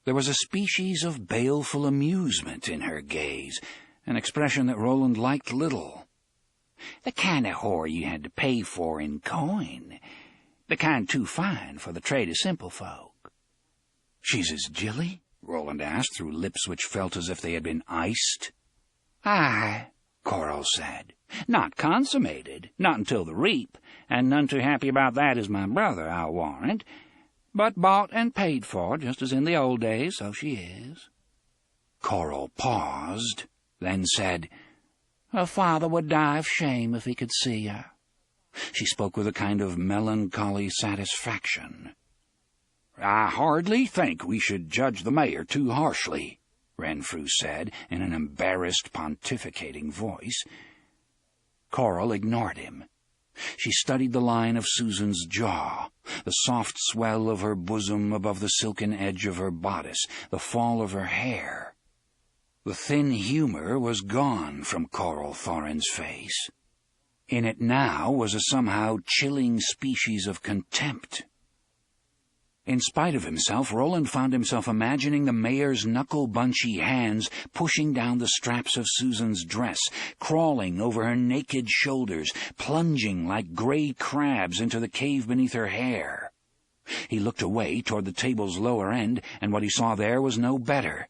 There was a species of baleful amusement in her gaze, an expression that Roland liked little. The kind of whore you had to pay for in coin. The kind too fine for the trade of simple folk. "She's as Jilly?" Roland asked through lips which felt as if they had been iced. "Aye," Coral said. "Not consummated, not until the reap, and none too happy about that is my brother, I'll warrant. But bought and paid for, just as in the old days, so she is." Coral paused, then said, "Her father would die of shame if he could see her." She spoke with a kind of melancholy satisfaction. "I hardly think we should judge the mayor too harshly," Renfrew said in an embarrassed, pontificating voice. Coral ignored him. She studied the line of Susan's jaw, the soft swell of her bosom above the silken edge of her bodice, the fall of her hair. The thin humor was gone from Coral Thorin's face. In it now was a somehow chilling species of contempt. In spite of himself, Roland found himself imagining the mayor's knuckle-bunchy hands pushing down the straps of Susan's dress, crawling over her naked shoulders, plunging like gray crabs into the cave beneath her hair. He looked away toward the table's lower end, and what he saw there was no better.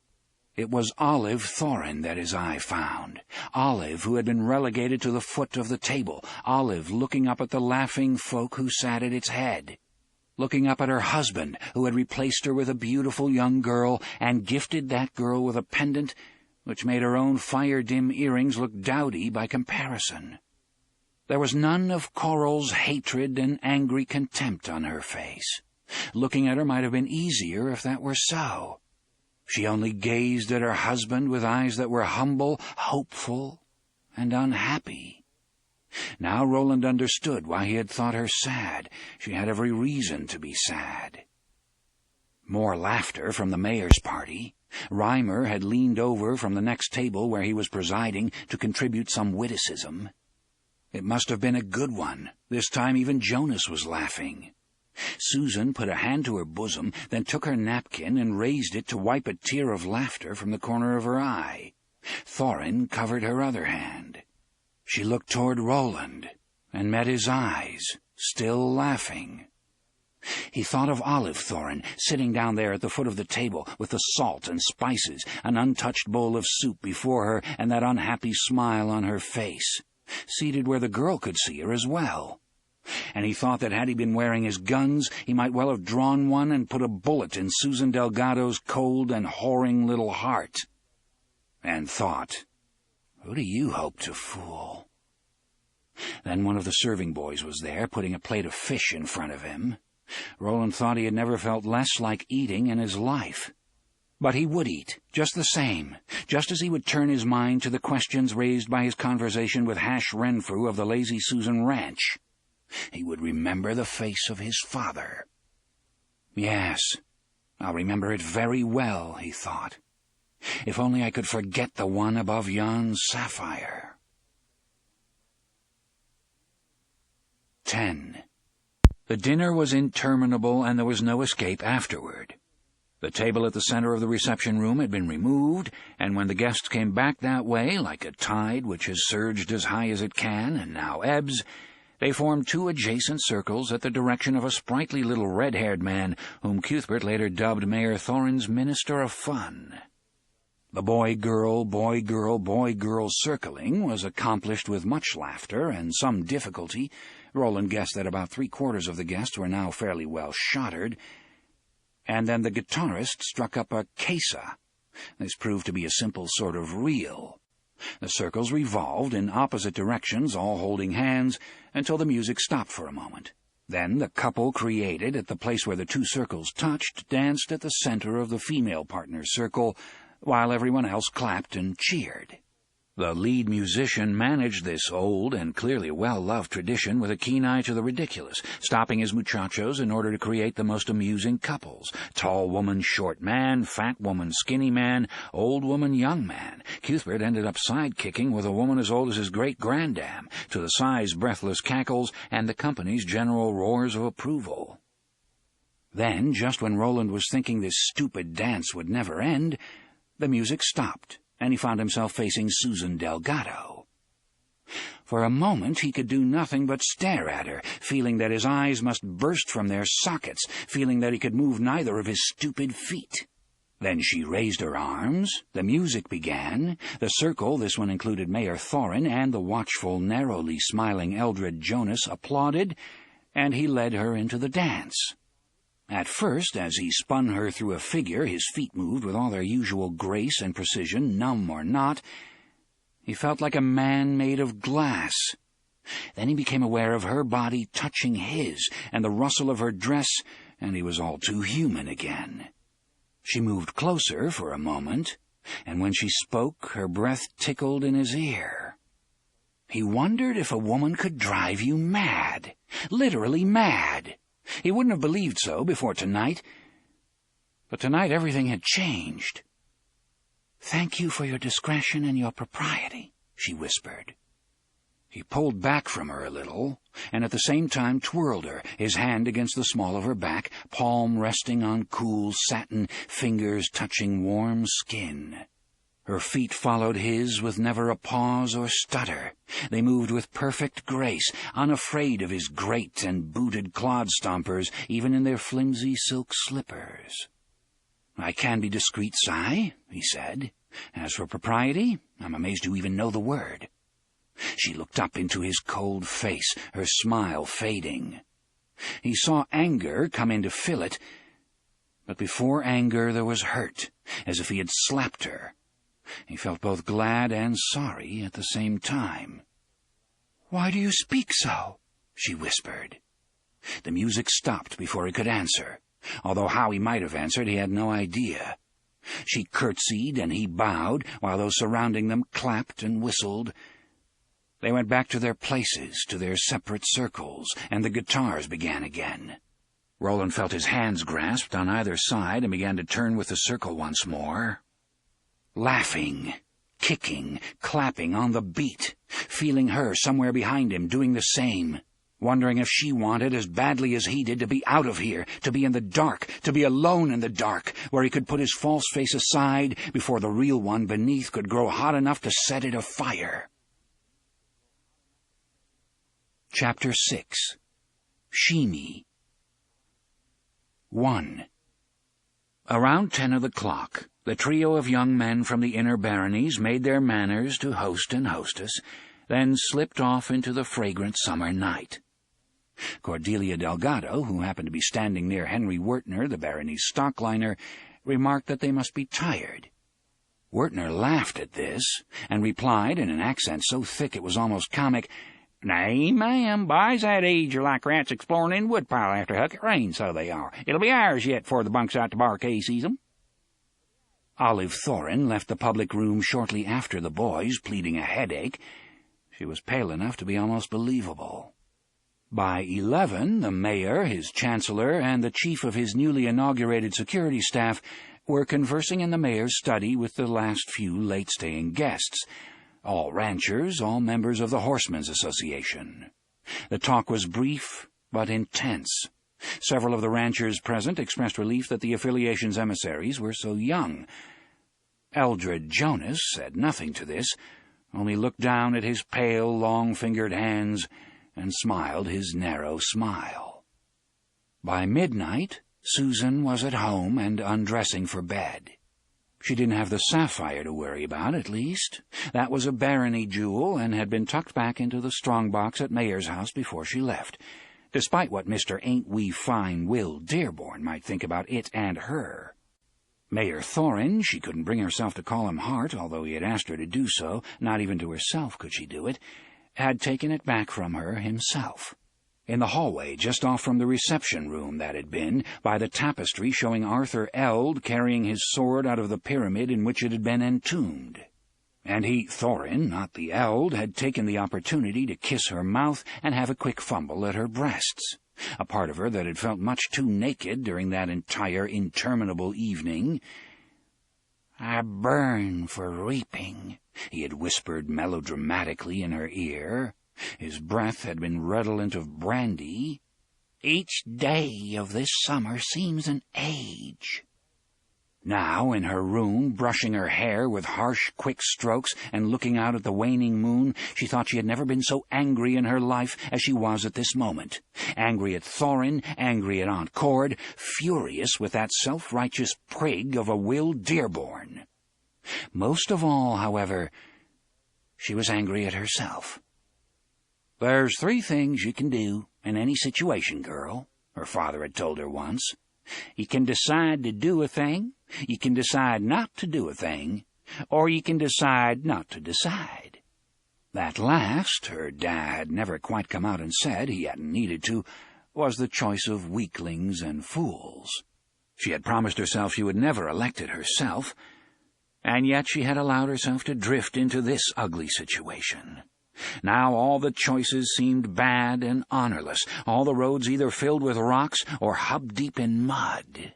It was Olive Thorin that his eye found. Olive, who had been relegated to the foot of the table. Olive looking up at the laughing folk who sat at its head. Looking up at her husband, who had replaced her with a beautiful young girl and gifted that girl with a pendant which made her own fire-dim earrings look dowdy by comparison. There was none of Coral's hatred and angry contempt on her face. Looking at her might have been easier if that were so. She only gazed at her husband with eyes that were humble, hopeful, and unhappy. Now Roland understood why he had thought her sad. She had every reason to be sad. More laughter from the mayor's party. Reimer had leaned over from the next table where he was presiding to contribute some witticism. It must have been a good one. This time even Jonas was laughing. Susan put a hand to her bosom, then took her napkin and raised it to wipe a tear of laughter from the corner of her eye. Thorin covered her other hand. She looked toward Roland and met his eyes, still laughing. He thought of Olive Thorin, sitting down there at the foot of the table with the salt and spices, an untouched bowl of soup before her, and that unhappy smile on her face, seated where the girl could see her as well. And he thought that had he been wearing his guns, he might well have drawn one and put a bullet in Susan Delgado's cold and whoring little heart. And thought, who do you hope to fool? Then one of the serving boys was there, putting a plate of fish in front of him. Roland thought he had never felt less like eating in his life. But he would eat, just the same, just as he would turn his mind to the questions raised by his conversation with Hash Renfrew of the Lazy Susan Ranch. He would remember the face of his father. Yes, I'll remember it very well, he thought. If only I could forget the one above yon sapphire. 10. The dinner was interminable, and there was no escape afterward. The table at the center of the reception room had been removed, and when the guests came back that way, like a tide which has surged as high as it can and now ebbs, they formed two adjacent circles at the direction of a sprightly little red-haired man whom Cuthbert later dubbed Mayor Thorin's Minister of Fun. The boy-girl, boy-girl, boy-girl circling was accomplished with much laughter and some difficulty. Roland guessed that about three-quarters of the guests were now fairly well shottered. And then the guitarist struck up a caissa. This proved to be a simple sort of reel. The circles revolved in opposite directions, all holding hands, until the music stopped for a moment. Then the couple created, at the place where the two circles touched, danced at the center of the female partner's circle, while everyone else clapped and cheered. The lead musician managed this old and clearly well-loved tradition with a keen eye to the ridiculous, stopping his muchachos in order to create the most amusing couples. Tall woman, short man, fat woman, skinny man, old woman, young man. Cuthbert ended up sidekicking with a woman as old as his great-granddam, to the sigh's breathless cackles and the company's general roars of approval. Then, just when Roland was thinking this stupid dance would never end, the music stopped, and he found himself facing Susan Delgado. For a moment he could do nothing but stare at her, feeling that his eyes must burst from their sockets, feeling that he could move neither of his stupid feet. Then she raised her arms, the music began, the circle, this one included Mayor Thorin, and the watchful, narrowly smiling Eldred Jonas applauded, and he led her into the dance. At first, as he spun her through a figure, his feet moved with all their usual grace and precision, numb or not. He felt like a man made of glass. Then he became aware of her body touching his, and the rustle of her dress, and he was all too human again. She moved closer for a moment, and when she spoke, her breath tickled in his ear. He wondered if a woman could drive you mad, literally mad. He wouldn't have believed so before tonight, but tonight everything had changed. "Thank you for your discretion and your propriety," she whispered. He pulled back from her a little, and at the same time twirled her, his hand against the small of her back, palm resting on cool satin, fingers touching warm skin. Her feet followed his with never a pause or stutter. They moved with perfect grace, unafraid of his great and booted clod-stompers, even in their flimsy silk slippers. "I can be discreet, Si," he said. "As for propriety, I'm amazed you even know the word." She looked up into his cold face, her smile fading. He saw anger come in to fill it, but before anger there was hurt, as if he had slapped her. He felt both glad and sorry at the same time. "Why do you speak so?" she whispered. The music stopped before he could answer, although how he might have answered he had no idea. She curtsied and he bowed, while those surrounding them clapped and whistled. They went back to their places, to their separate circles, and the guitars began again. Roland felt his hands grasped on either side and began to turn with the circle once more. Laughing, kicking, clapping on the beat, feeling her somewhere behind him doing the same, wondering if she wanted as badly as he did to be out of here, to be in the dark, to be alone in the dark, where he could put his false face aside before the real one beneath could grow hot enough to set it afire. Chapter 6. Sheemy. 1. Around 10 of the clock, the trio of young men from the inner baronies made their manners to host and hostess, then slipped off into the fragrant summer night. Cordelia Delgado, who happened to be standing near Henry Wertner, the barony's stockliner, remarked that they must be tired. Wertner laughed at this, and replied in an accent so thick it was almost comic, "Nay, ma'am, boys that age are like rats exploring in woodpile after a hucket rain, so they are. It'll be hours yet before the bunks out to Barkay sees 'em." Olive Thorin left the public room shortly after the boys, pleading a headache. She was pale enough to be almost believable. By 11, the mayor, his chancellor, and the chief of his newly inaugurated security staff were conversing in the mayor's study with the last few late-staying guests, all ranchers, all members of the Horsemen's Association. The talk was brief but intense. Several of the ranchers present expressed relief that the affiliation's emissaries were so young. Eldred Jonas said nothing to this, only looked down at his pale, long-fingered hands and smiled his narrow smile. By midnight, Susan was at home and undressing for bed. She didn't have the sapphire to worry about, at least. That was a barony jewel and had been tucked back into the strong-box at Mayor's house before she left, despite what Mr. Ain't-We-Fine Will Dearborn might think about it and her. Mayor Thorin, she couldn't bring herself to call him Hart, although he had asked her to do so, not even to herself could she do it, had taken it back from her himself. In the hallway, just off from the reception room that had been, by the tapestry showing Arthur Eld carrying his sword out of the pyramid in which it had been entombed. And he, Thorin, not the Eld, had taken the opportunity to kiss her mouth and have a quick fumble at her breasts, a part of her that had felt much too naked during that entire interminable evening. "I burn for reaping," he had whispered melodramatically in her ear. His breath had been redolent of brandy. Each day of this summer seems an age." Now, in her room, brushing her hair with harsh, quick strokes and looking out at the waning moon, she thought she had never been so angry in her life as she was at this moment. Angry at Thorin, angry at Aunt Cord, furious with that self-righteous prig of a Will Dearborn. Most of all, however, she was angry at herself. "There's 3 things you can do in any situation, girl," her father had told her once. "You can decide to do a thing, you can decide not to do a thing, or you can decide not to decide." That last, her dad had never quite come out and said, he hadn't needed to, was the choice of weaklings and fools. She had promised herself she would never elect it herself, and yet she had allowed herself to drift into this ugly situation. Now all the choices seemed bad and honorless, all the roads either filled with rocks or hub-deep in mud.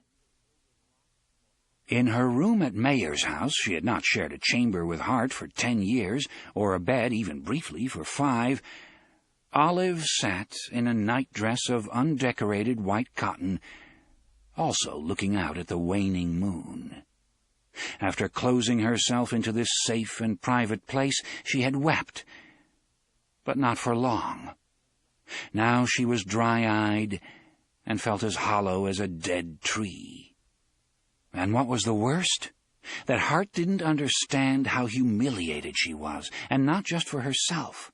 In her room at Mayer's house, she had not shared a chamber with Hart for 10 years, or a bed, even briefly, for 5. Olive sat in a nightdress of undecorated white cotton, also looking out at the waning moon. After closing herself into this safe and private place, she had wept, but not for long. Now she was dry-eyed and felt as hollow as a dead tree. And what was the worst? That Hart didn't understand how humiliated she was, and not just for herself.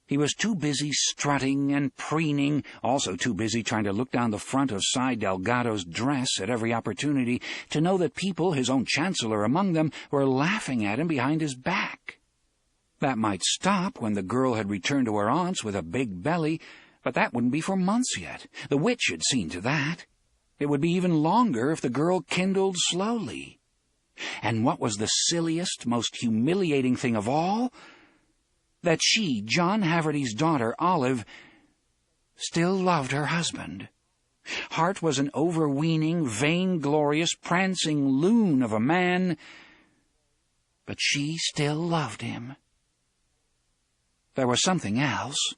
He was too busy strutting and preening, also too busy trying to look down the front of Cy Delgado's dress at every opportunity, to know that people, his own chancellor among them, were laughing at him behind his back. That might stop when the girl had returned to her aunt's with a big belly, but that wouldn't be for months yet. The witch had seen to that. It would be even longer if the girl kindled slowly. And what was the silliest, most humiliating thing of all? That she, John Haverty's daughter, Olive, still loved her husband. Hart was an overweening, vainglorious, prancing loon of a man, but she still loved him. There was something else,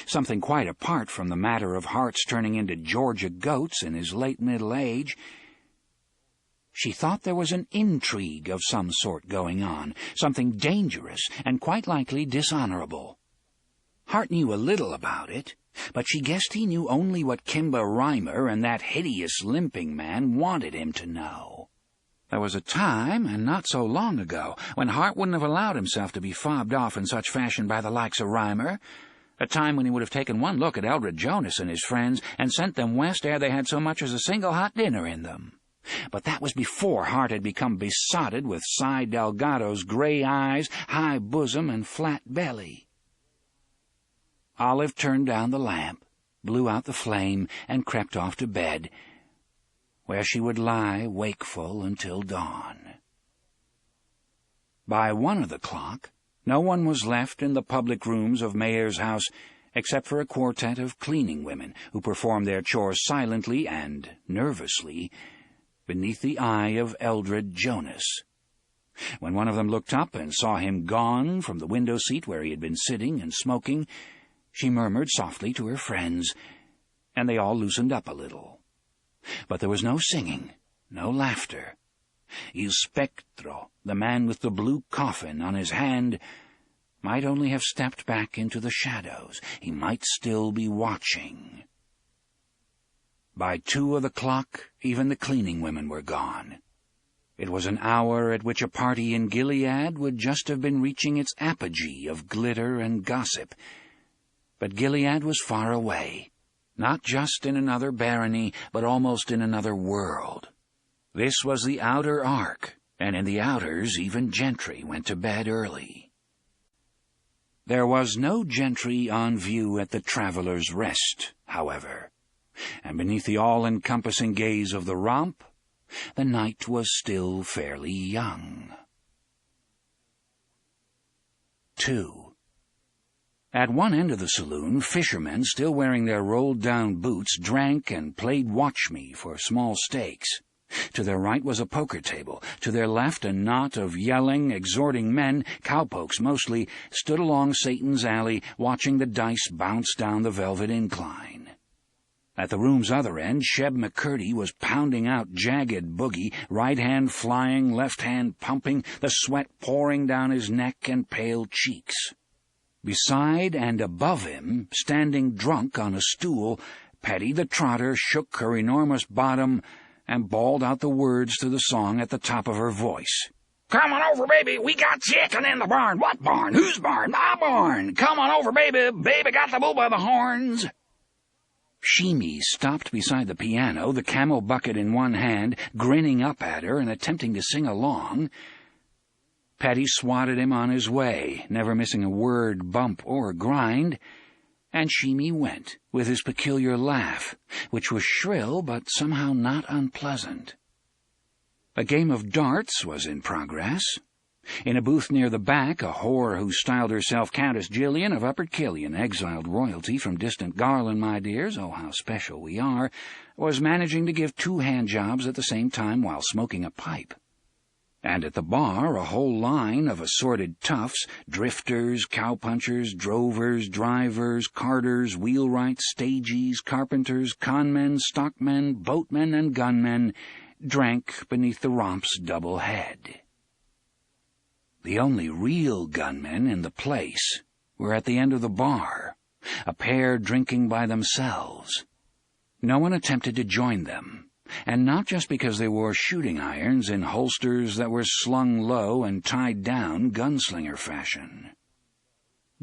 something quite apart from the matter of Hart's turning into Georgia goats in his late middle age. She thought there was an intrigue of some sort going on, something dangerous and quite likely dishonorable. Hart knew a little about it, but she guessed he knew only what Kimba Reimer and that hideous limping man wanted him to know. There was a time, and not so long ago, when Hart wouldn't have allowed himself to be fobbed off in such fashion by the likes of Reimer, a time when he would have taken one look at Eldred Jonas and his friends and sent them west ere they had so much as a single hot dinner in them. But that was before Hart had become besotted with Cy Delgado's gray eyes, high bosom, and flat belly. Olive turned down the lamp, blew out the flame, and crept off to bed, where she would lie wakeful until dawn. By 1 of the clock, no one was left in the public rooms of Mayer's house except for a quartet of cleaning women who performed their chores silently and nervously beneath the eye of Eldred Jonas. When one of them looked up and saw him gone from the window seat where he had been sitting and smoking, she murmured softly to her friends, and they all loosened up a little. But there was no singing, no laughter. Il Spectro, the man with the blue coffin on his hand, might only have stepped back into the shadows. He might still be watching. By 2 of the clock, even the cleaning women were gone. It was an hour at which a party in Gilead would just have been reaching its apogee of glitter and gossip. But Gilead was far away, not just in another barony, but almost in another world. This was the outer arc, and in the outers even gentry went to bed early. There was no gentry on view at the Traveller's Rest, however, and beneath the all-encompassing gaze of the romp, the night was still fairly young. 2. At one end of the saloon, fishermen, still wearing their rolled-down boots, drank and played watch-me for small stakes. To their right was a poker table. To their left, a knot of yelling, exhorting men, cowpokes mostly, stood along Satan's alley, watching the dice bounce down the velvet incline. At the room's other end, Sheb McCurdy was pounding out jagged boogie, right hand flying, left hand pumping, the sweat pouring down his neck and pale cheeks. Beside and above him, standing drunk on a stool, Petty the Trotter shook her enormous bottom and bawled out the words to the song at the top of her voice. "Come on over, baby, we got chicken in the barn." "What barn? Whose barn?" "My barn." "Come on over, baby, baby got the bull by the horns." Sheemy stopped beside the piano, the camel bucket in one hand, grinning up at her and attempting to sing along. Petty swatted him on his way, never missing a word, bump, or grind, and Sheemy went, with his peculiar laugh, which was shrill but somehow not unpleasant. A game of darts was in progress. In a booth near the back, a whore who styled herself Countess Gillian of Upper Killian, exiled royalty from distant Garland, my dears, oh, how special we are, was managing to give 2 hand jobs at the same time while smoking a pipe. And at the bar, a whole line of assorted toughs, drifters, cowpunchers, drovers, drivers, carters, wheelwrights, stagies, carpenters, conmen, stockmen, boatmen, and gunmen, drank beneath the romp's double head. The only real gunmen in the place were at the end of the bar, a pair drinking by themselves. No one attempted to join them, and not just because they wore shooting irons in holsters that were slung low and tied down gunslinger fashion.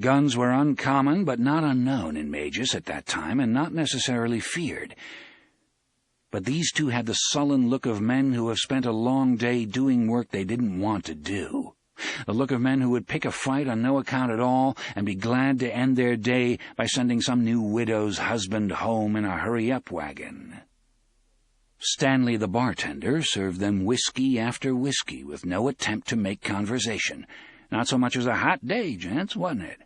Guns were uncommon but not unknown in Magus at that time, and not necessarily feared. But these two had the sullen look of men who have spent a long day doing work they didn't want to do. The look of men who would pick a fight on no account at all and be glad to end their day by sending some new widow's husband home in a hurry-up wagon. Stanley the bartender served them whiskey after whiskey with no attempt to make conversation. Not so much as a hot day, gents, wasn't it?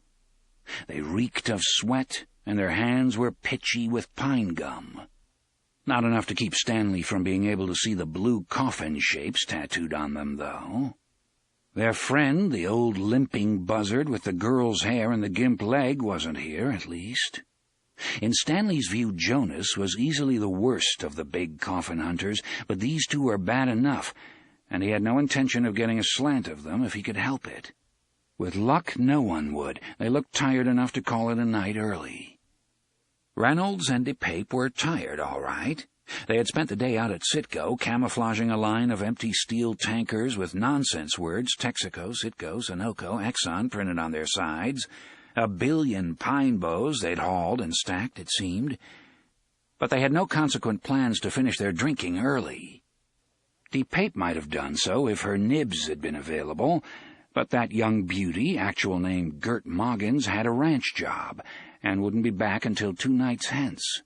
They reeked of sweat, and their hands were pitchy with pine gum. Not enough to keep Stanley from being able to see the blue coffin shapes tattooed on them, though. Their friend, the old limping buzzard with the girl's hair and the gimp leg, wasn't here, at least. In Stanley's view, Jonas was easily the worst of the big coffin hunters, but these two were bad enough, and he had no intention of getting a slant of them if he could help it. With luck, no one would. They looked tired enough to call it a night early. Reynolds and DePape were tired, all right. They had spent the day out at Citgo, camouflaging a line of empty steel tankers with nonsense words, Texaco, Citgo, Sunoco, Exxon printed on their sides. 1 billion pine boughs they'd hauled and stacked, it seemed. But they had no consequent plans to finish their drinking early. DePape might have done so if her nibs had been available, but that young beauty, actual name Gert Moggins, had a ranch job, and wouldn't be back until 2 nights hence.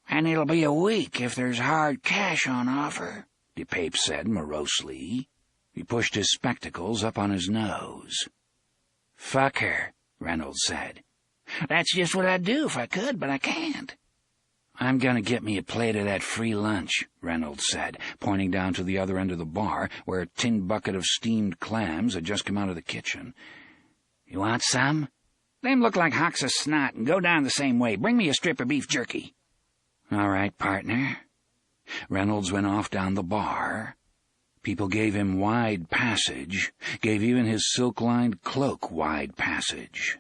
"And it'll be a week if there's hard cash on offer," DePape said morosely. He pushed his spectacles up on his nose. "Fuck her," Reynolds said. "That's just what I'd do if I could, but I can't." "I'm going to get me a plate of that free lunch," Reynolds said, pointing down to the other end of the bar, where a tin bucket of steamed clams had just come out of the kitchen. "You want some? Them look like hocks of snot and go down the same way. Bring me a strip of beef jerky." "All right, partner." Reynolds went off down the bar. People gave him wide passage, gave even his silk-lined cloak wide passage.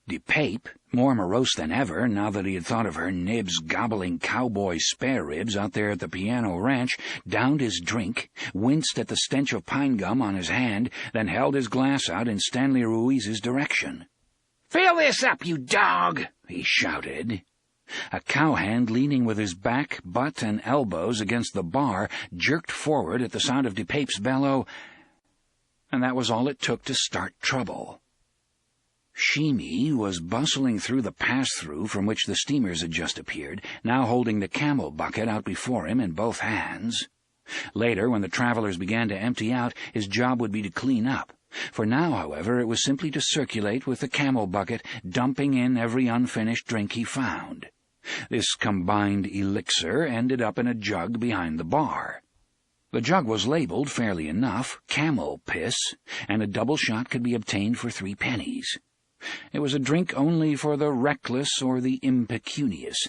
DePape, more morose than ever now that he had thought of her nibs gobbling cowboy spare ribs out there at the piano ranch, downed his drink, winced at the stench of pine gum on his hand, then held his glass out in Stanley Ruiz's direction. "Fill this up, you dog!" he shouted. A cowhand, leaning with his back, butt, and elbows against the bar, jerked forward at the sound of DePape's bellow, and that was all it took to start trouble. Sheemy was bustling through the pass-through from which the steamers had just appeared, now holding the camel bucket out before him in both hands. Later, when the travelers began to empty out, his job would be to clean up. For now, however, it was simply to circulate with the camel bucket, dumping in every unfinished drink he found. This combined elixir ended up in a jug behind the bar. The jug was labeled, fairly enough, camel piss, and a double shot could be obtained for 3 pennies. It was a drink only for the reckless or the impecunious,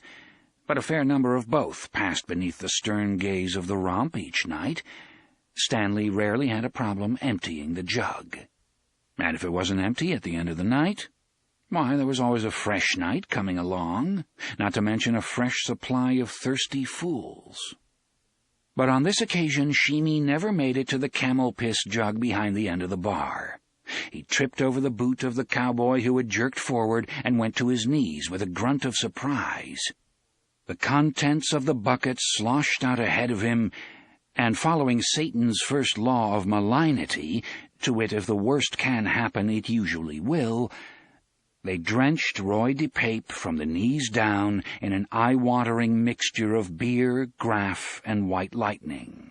but a fair number of both passed beneath the stern gaze of the romp each night. Stanley rarely had a problem emptying the jug. And if it wasn't empty at the end of the night, why, there was always a fresh night coming along, not to mention a fresh supply of thirsty fools. But on this occasion, Sheemy never made it to the camel piss jug behind the end of the bar. He tripped over the boot of the cowboy who had jerked forward and went to his knees with a grunt of surprise. The contents of the bucket sloshed out ahead of him, and following Satan's first law of malignity, to wit, if the worst can happen, it usually will, they drenched Roy DePape from the knees down in an eye-watering mixture of beer, graff, and white lightning.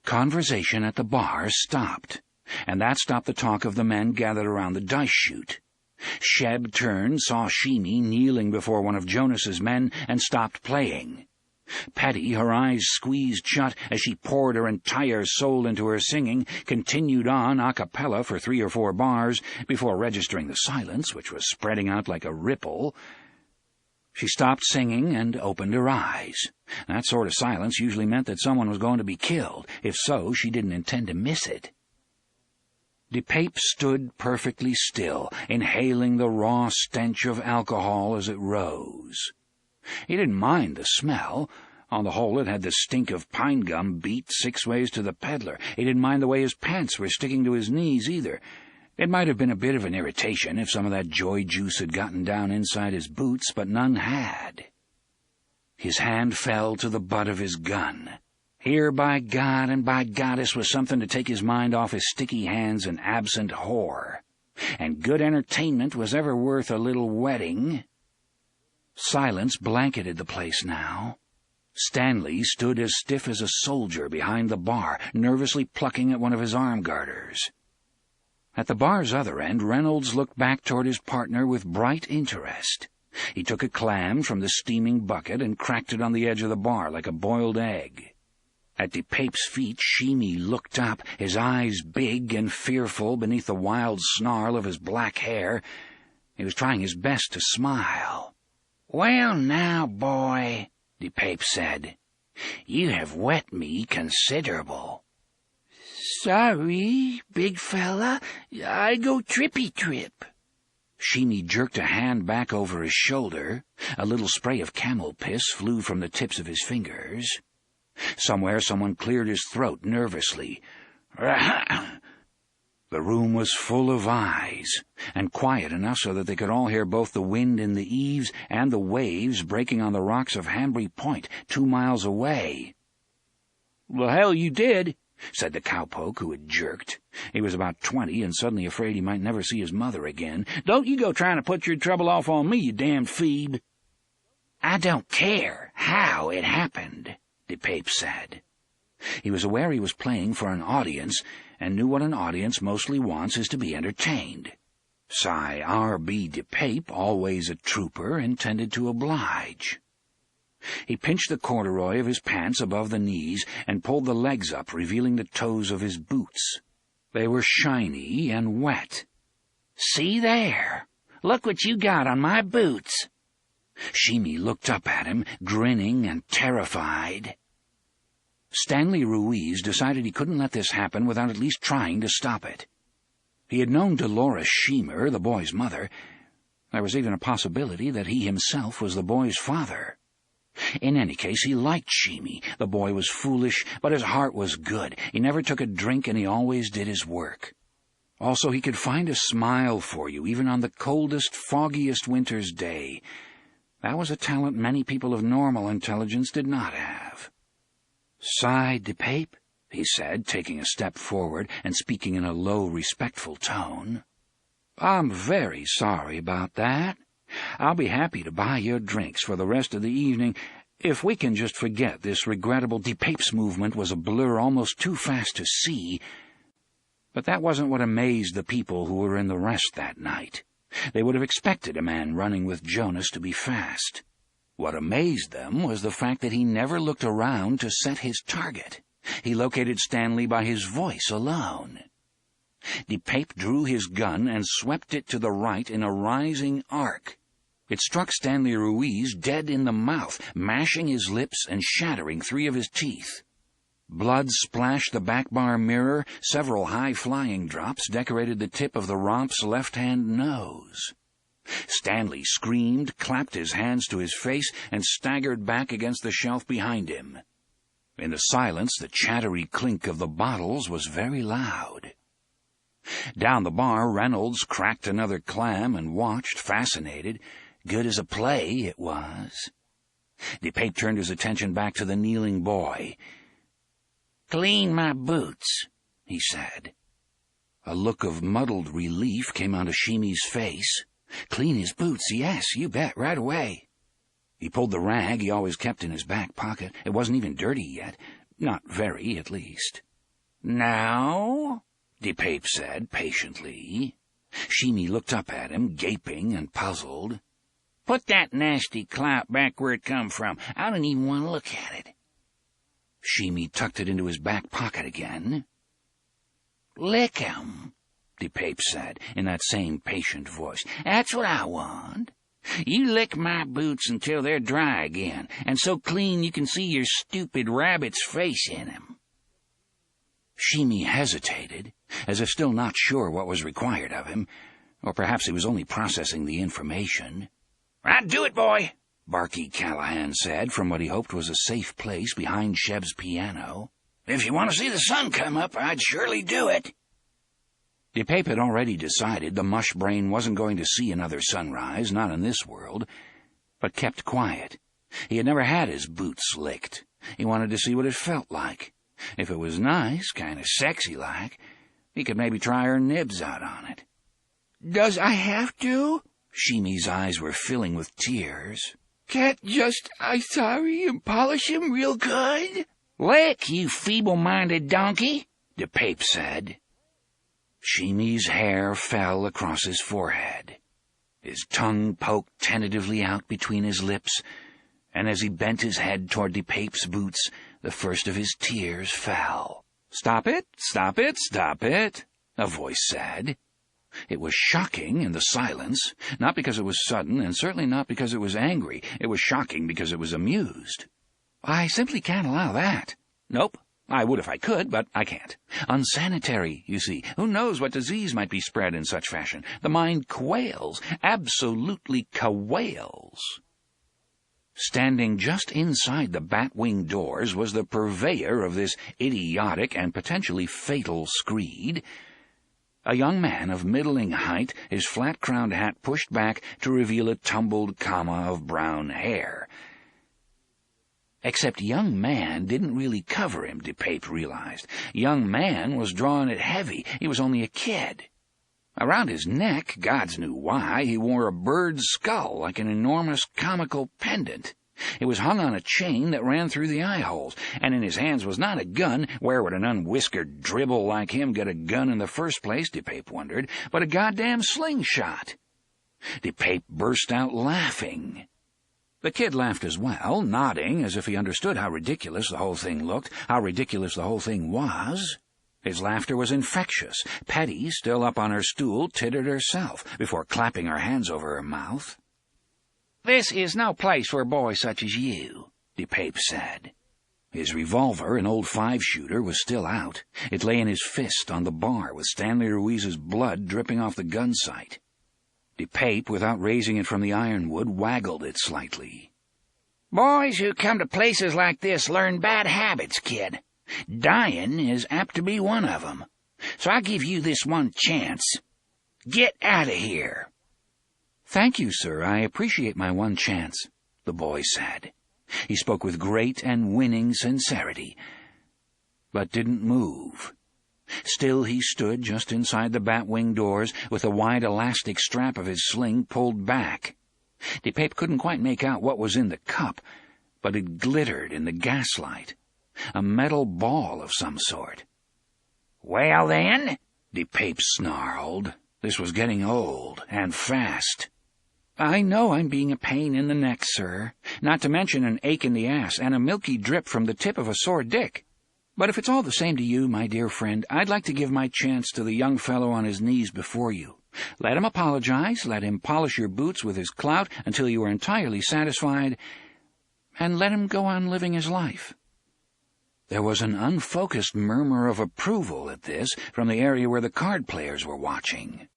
Conversation at the bar stopped, and that stopped the talk of the men gathered around the dice chute. Sheb turned, saw Sheemy kneeling before one of Jonas's men, and stopped playing. Patty, her eyes squeezed shut as she poured her entire soul into her singing, continued on a cappella for 3 or 4 bars before registering the silence, which was spreading out like a ripple. She stopped singing and opened her eyes. That sort of silence usually meant that someone was going to be killed. If so, she didn't intend to miss it. DePape stood perfectly still, inhaling the raw stench of alcohol as it rose. He didn't mind the smell. On the whole, it had the stink of pine gum beat 6 ways to the peddler. He didn't mind the way his pants were sticking to his knees, either. It might have been a bit of an irritation if some of that joy juice had gotten down inside his boots, but none had. His hand fell to the butt of his gun. Here, by God and by Goddess, was something to take his mind off his sticky hands and absent whore. And good entertainment was ever worth a little wetting. Silence blanketed the place now. Stanley stood as stiff as a soldier behind the bar, nervously plucking at one of his arm garters. At the bar's other end, Reynolds looked back toward his partner with bright interest. He took a clam from the steaming bucket and cracked it on the edge of the bar like a boiled egg. At DePape's feet, Sheemy looked up, his eyes big and fearful beneath the wild snarl of his black hair. He was trying his best to smile. "Well now, boy," DePape said, "you have wet me considerable." "Sorry, big fella. I go trippy-trip." Sheemy jerked a hand back over his shoulder. A little spray of camel piss flew from the tips of his fingers. Somewhere someone cleared his throat nervously. The room was full of eyes, and quiet enough so that they could all hear both the wind in the eaves and the waves breaking on the rocks of Hambry Point 2 miles away. "The hell you did," said the cowpoke who had jerked. He was about 20 and suddenly afraid he might never see his mother again. "Don't you go trying to put your trouble off on me, you damned phoebe." "I don't care how it happened," DePape said. He was aware he was playing for an audience, and knew what an audience mostly wants is to be entertained. Cy R.B. DePape, always a trooper, intended to oblige. He pinched the corduroy of his pants above the knees and pulled the legs up, revealing the toes of his boots. They were shiny and wet. "See there! Look what you got on my boots!" Sheemy looked up at him, grinning and terrified. Stanley Ruiz decided he couldn't let this happen without at least trying to stop it. He had known Dolores Sheemer, the boy's mother. There was even a possibility that he himself was the boy's father. In any case, he liked Sheemy. The boy was foolish, but his heart was good. He never took a drink, and he always did his work. Also, he could find a smile for you, even on the coldest, foggiest winter's day. That was a talent many people of normal intelligence did not have. "Cy DePape," he said, taking a step forward and speaking in a low, respectful tone. "I'm very sorry about that. I'll be happy to buy your drinks for the rest of the evening if we can just forget this regrettable DePape's movement was a blur almost too fast to see." But that wasn't what amazed the people who were in the rest that night. They would have expected a man running with Jonas to be fast. What amazed them was the fact that he never looked around to set his target. He located Stanley by his voice alone. DePape drew his gun and swept it to the right in a rising arc. It struck Stanley Ruiz dead in the mouth, mashing his lips and shattering 3 of his teeth. Blood splashed the back bar mirror. Several high-flying drops decorated the tip of the romp's left-hand nose. Stanley screamed, clapped his hands to his face, and staggered back against the shelf behind him. In the silence, the chattery clink of the bottles was very loud. Down the bar, Reynolds cracked another clam and watched, fascinated. Good as a play, it was. DePape turned his attention back to the kneeling boy. "Clean my boots," he said. A look of muddled relief came onto Shimi's face. Clean his boots, yes, you bet, right away. He pulled the rag he always kept in his back pocket. It wasn't even dirty yet. Not very, at least. "Now?" DePape said patiently. Shimi looked up at him, gaping and puzzled. "Put that nasty clout back where it come from. I don't even want to look at it." Shimi tucked it into his back pocket again. "Lick 'em," DePape said, in that same patient voice. "That's what I want. You lick my boots until they're dry again, and so clean you can see your stupid rabbit's face in 'em." Shimi hesitated, as if still not sure what was required of him, or perhaps he was only processing the information. "I'd do it, boy," Barky Callahan said from what he hoped was a safe place behind Sheb's piano. "If you want to see the sun come up, I'd surely do it." DePape had already decided the mush brain wasn't going to see another sunrise, not in this world, but kept quiet. He had never had his boots licked. He wanted to see what it felt like. If it was nice, kind of sexy-like, he could maybe try her nibs out on it. "Does I have to?" Shimi's eyes were filling with tears. "Can't just, and polish him real good?" "Lick, you feeble-minded donkey," DePape said. Shimi's hair fell across his forehead. His tongue poked tentatively out between his lips, and as he bent his head toward DePape's boots, the first of his tears fell. "Stop it, stop it, stop it," a voice said. It was shocking in the silence, not because it was sudden, and certainly not because it was angry. It was shocking because it was amused. "I simply can't allow that." "Nope. I would if I could, but I can't. Unsanitary, you see. Who knows what disease might be spread in such fashion? The mind quails, absolutely quails." Standing just inside the bat-wing doors was the purveyor of this idiotic and potentially fatal screed. A young man of middling height, his flat-crowned hat pushed back to reveal a tumbled comma of brown hair. Except young man didn't really cover him, DePape realized. Young man was drawing it heavy. He was only a kid. Around his neck, gods knew why, he wore a bird's skull like an enormous comical pendant. It was hung on a chain that ran through the eye-holes, and in his hands was not a gun. Where would an unwhiskered dribble like him get a gun in the first place, DePape wondered, but a goddamn slingshot. DePape burst out laughing. The kid laughed as well, nodding as if he understood how ridiculous the whole thing looked, how ridiculous the whole thing was. His laughter was infectious. Petty, still up on her stool, tittered herself, before clapping her hands over her mouth. "This is no place for a boy such as you," DePape said. His revolver, an old 5-shooter, was still out. It lay in his fist on the bar, with Stanley Ruiz's blood dripping off the gun sight. DePape, without raising it from the ironwood, waggled it slightly. "Boys who come to places like this learn bad habits, kid. Dying is apt to be one of them. So I give you this one chance. Get out of here." "Thank you, sir. I appreciate my one chance," the boy said. He spoke with great and winning sincerity, but didn't move. Still he stood just inside the bat-wing doors, with the wide elastic strap of his sling pulled back. DePape couldn't quite make out what was in the cup, but it glittered in the gaslight. A metal ball of some sort. "Well, then," DePape snarled. This was getting old, and fast. "I know I'm being a pain in the neck, sir, not to mention an ache in the ass and a milky drip from the tip of a sore dick. But if it's all the same to you, my dear friend, I'd like to give my chance to the young fellow on his knees before you. Let him apologize, let him polish your boots with his clout until you are entirely satisfied, and let him go on living his life." There was an unfocused murmur of approval at this from the area where the card players were watching.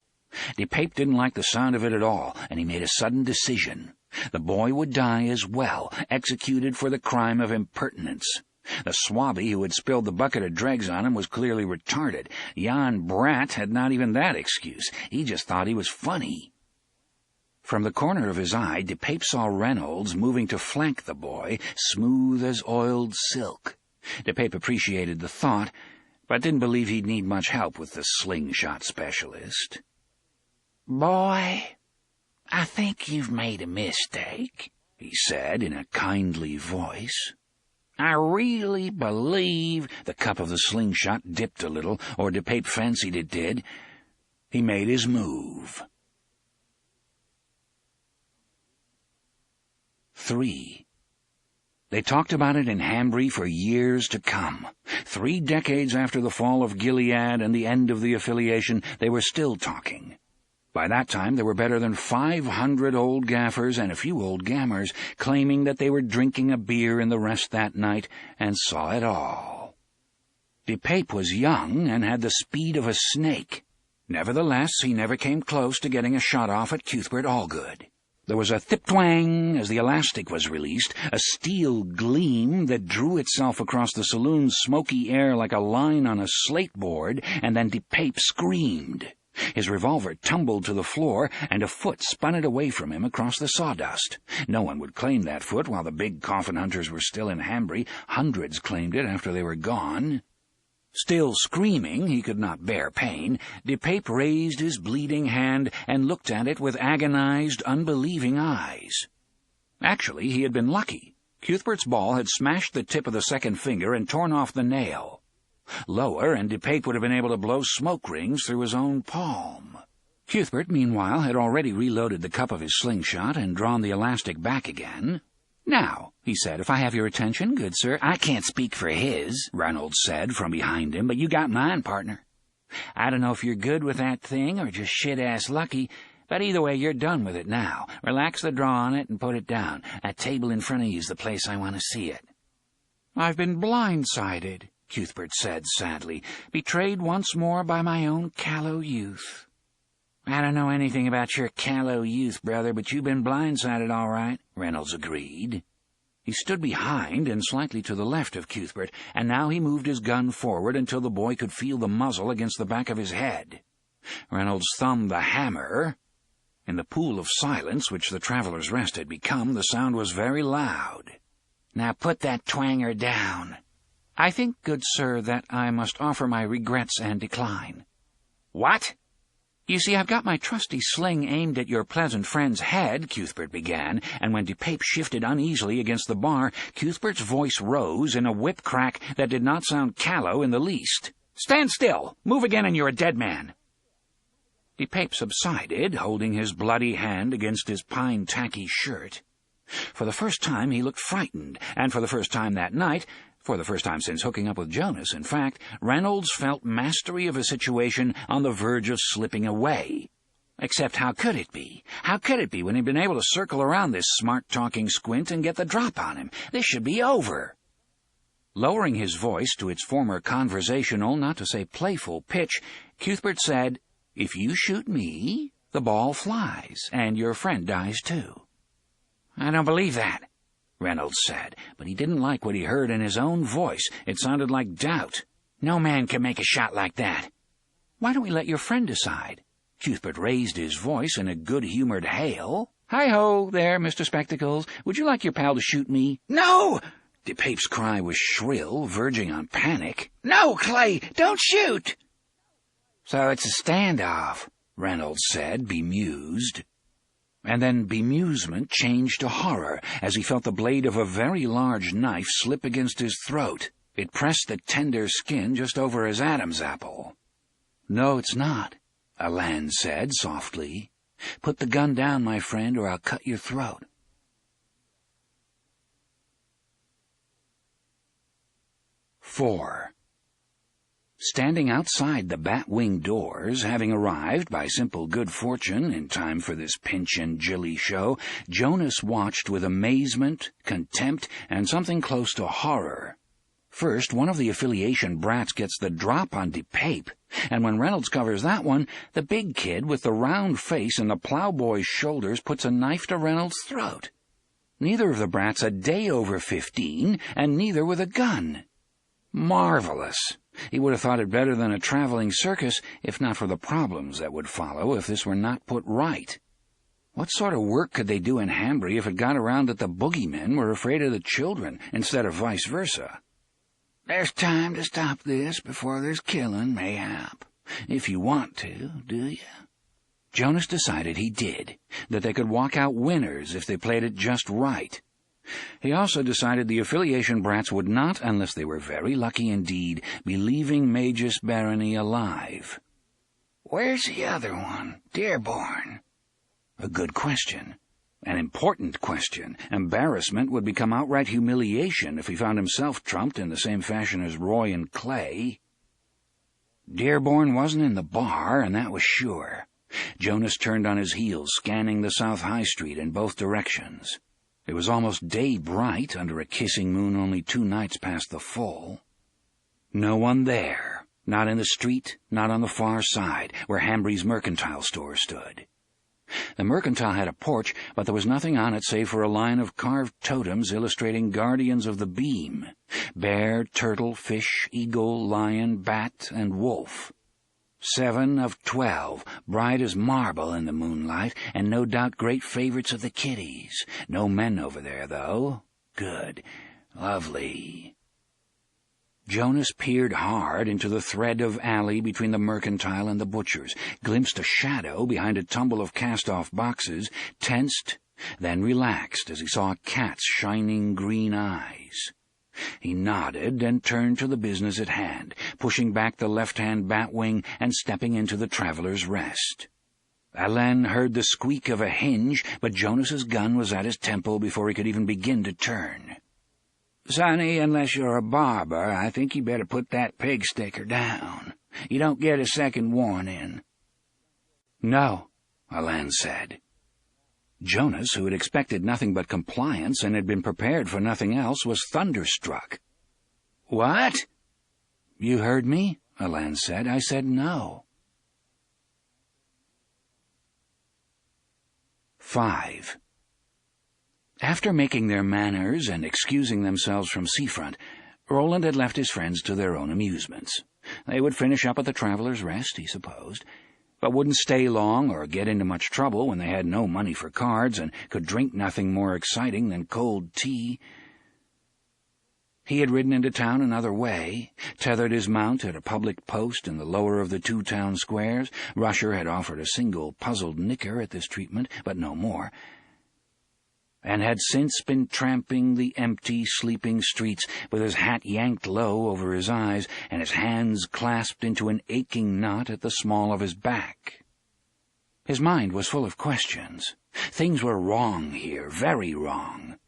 DePape didn't like the sound of it at all, and he made a sudden decision. The boy would die as well, executed for the crime of impertinence. The swabby who had spilled the bucket of dregs on him was clearly retarded. Jan Brat had not even that excuse. He just thought he was funny. From the corner of his eye, DePape saw Reynolds moving to flank the boy, smooth as oiled silk. DePape appreciated the thought, but didn't believe he'd need much help with the slingshot specialist. "Boy, I think you've made a mistake," he said in a kindly voice. "I really believe—" The cup of the slingshot dipped a little, or DePape fancied it did. He made his move. 3. They talked about it in Hambry for years to come. 3 decades after the fall of Gilead and the end of the affiliation, they were still talking. By that time, there were better than 500 old gaffers and a few old gammers claiming that they were drinking a beer in the Rest that night and saw it all. DePape was young and had the speed of a snake. Nevertheless, he never came close to getting a shot off at Cuthbert Allgood. There was a thip-twang as the elastic was released, a steel gleam that drew itself across the saloon's smoky air like a line on a slate board, and then DePape screamed. His revolver tumbled to the floor, and a foot spun it away from him across the sawdust. No one would claim that foot while the big coffin hunters were still in Hambry. Hundreds claimed it after they were gone. Still screaming, he could not bear pain, DePape raised his bleeding hand and looked at it with agonized, unbelieving eyes. Actually, he had been lucky. Cuthbert's ball had smashed the tip of the second finger and torn off the nail. Lower, and DePape would have been able to blow smoke rings through his own palm. Cuthbert, meanwhile, had already reloaded the cup of his slingshot and drawn the elastic back again. "Now," he said, "if I have your attention, good sir—" "I can't speak for his," Reynolds said from behind him, "but you got mine, partner. I don't know if you're good with that thing or just shit-ass lucky, but either way, you're done with it now. Relax the draw on it and put it down. That table in front of you is the place I want to see it." "I've been blindsided," Cuthbert said sadly, "betrayed once more by my own callow youth." "I don't know anything about your callow youth, brother, but you've been blindsided all right," Reynolds agreed. He stood behind and slightly to the left of Cuthbert, and now he moved his gun forward until the boy could feel the muzzle against the back of his head. Reynolds thumbed the hammer. In the pool of silence which the Traveler's Rest had become, the sound was very loud. "Now put that twanger down." "I think, good sir, that I must offer my regrets and decline." "What?" "You see, I've got my trusty sling aimed at your pleasant friend's head," Cuthbert began, and when DePape shifted uneasily against the bar, Cuthbert's voice rose in a whip crack that did not sound callow in the least. "Stand still! Move again and you're a dead man!" DePape subsided, holding his bloody hand against his pine tacky shirt. For the first time he looked frightened, and for the first time that night, for the first time since hooking up with Jonas, in fact, Reynolds felt mastery of a situation on the verge of slipping away. Except how could it be? How could it be when he'd been able to circle around this smart-talking squint and get the drop on him? This should be over. Lowering his voice to its former conversational, not to say playful, pitch, Cuthbert said, "If you shoot me, the ball flies, and your friend dies too." "I don't believe that," Reynolds said, but he didn't like what he heard in his own voice. It sounded like doubt. "No man can make a shot like that." "Why don't we let your friend decide?" Cuthbert raised his voice in a good-humored hail. "Hi-ho there, Mr. Spectacles. Would you like your pal to shoot me?" "No!" DePape's cry was shrill, verging on panic. "No, Clay, don't shoot!" "So it's a standoff," Reynolds said, bemused. And then bemusement changed to horror as he felt the blade of a very large knife slip against his throat. It pressed the tender skin just over his Adam's apple. "No, it's not," Alan said softly. "Put the gun down, my friend, or I'll cut your throat." "4. Standing outside the bat-wing doors, having arrived by simple good fortune in time for this Pinch and Jilly show, Jonas watched with amazement, contempt, and something close to horror. First, one of the affiliation brats gets the drop on de Pape, and when Reynolds covers that one, the big kid with the round face and the plowboy's shoulders puts a knife to Reynolds' throat. Neither of the brats a day over 15, and neither with a gun. Marvelous! He would have thought it better than a traveling circus, if not for the problems that would follow if this were not put right. What sort of work could they do in Hanbury if it got around that the boogeymen were afraid of the children, instead of vice versa? There's time to stop this before there's killing, mayhap. If you want to, do you? Jonas decided he did, that they could walk out winners if they played it just right. He also decided the affiliation brats would not, unless they were very lucky indeed, be leaving Magus Barony alive. Where's the other one, Dearborn? A good question. An important question. Embarrassment would become outright humiliation if he found himself trumped in the same fashion as Roy and Clay. Dearborn wasn't in the bar, and that was sure. Jonas turned on his heels, scanning the South High Street in both directions. It was almost day-bright under a kissing moon only 2 nights past the full. No one there, not in the street, not on the far side, where Hanbury's mercantile store stood. The mercantile had a porch, but there was nothing on it save for a line of carved totems illustrating guardians of the beam: bear, turtle, fish, eagle, lion, bat, and wolf. 7 of 12, bright as marble in the moonlight, and no doubt great favorites of the kiddies. No men over there, though. Good. Lovely. Jonas peered hard into the thread of alley between the mercantile and the butcher's, glimpsed a shadow behind a tumble of cast-off boxes, tensed, then relaxed as he saw a cat's shining green eyes. He nodded and turned to the business at hand, pushing back the left-hand bat-wing and stepping into the Traveler's Rest. Alain heard the squeak of a hinge, but Jonas's gun was at his temple before he could even begin to turn. "Sonny, unless you're a barber, I think you better put that pig sticker down. You don't get a second warning." "No," Alain said. Jonas, who had expected nothing but compliance and had been prepared for nothing else, was thunderstruck. "What?" "You heard me," Alain said. "I said no." 5. After making their manners and excusing themselves from seafront, Roland had left his friends to their own amusements. They would finish up at the Traveler's Rest, he supposed, but wouldn't stay long or get into much trouble when they had no money for cards and could drink nothing more exciting than cold tea. He had ridden into town another way, tethered his mount at a public post in the lower of the 2 town squares. Rusher had offered a single puzzled nicker at this treatment, but no more, and had since been tramping the empty, sleeping streets with his hat yanked low over his eyes and his hands clasped into an aching knot at the small of his back. His mind was full of questions. Things were wrong here, very wrong.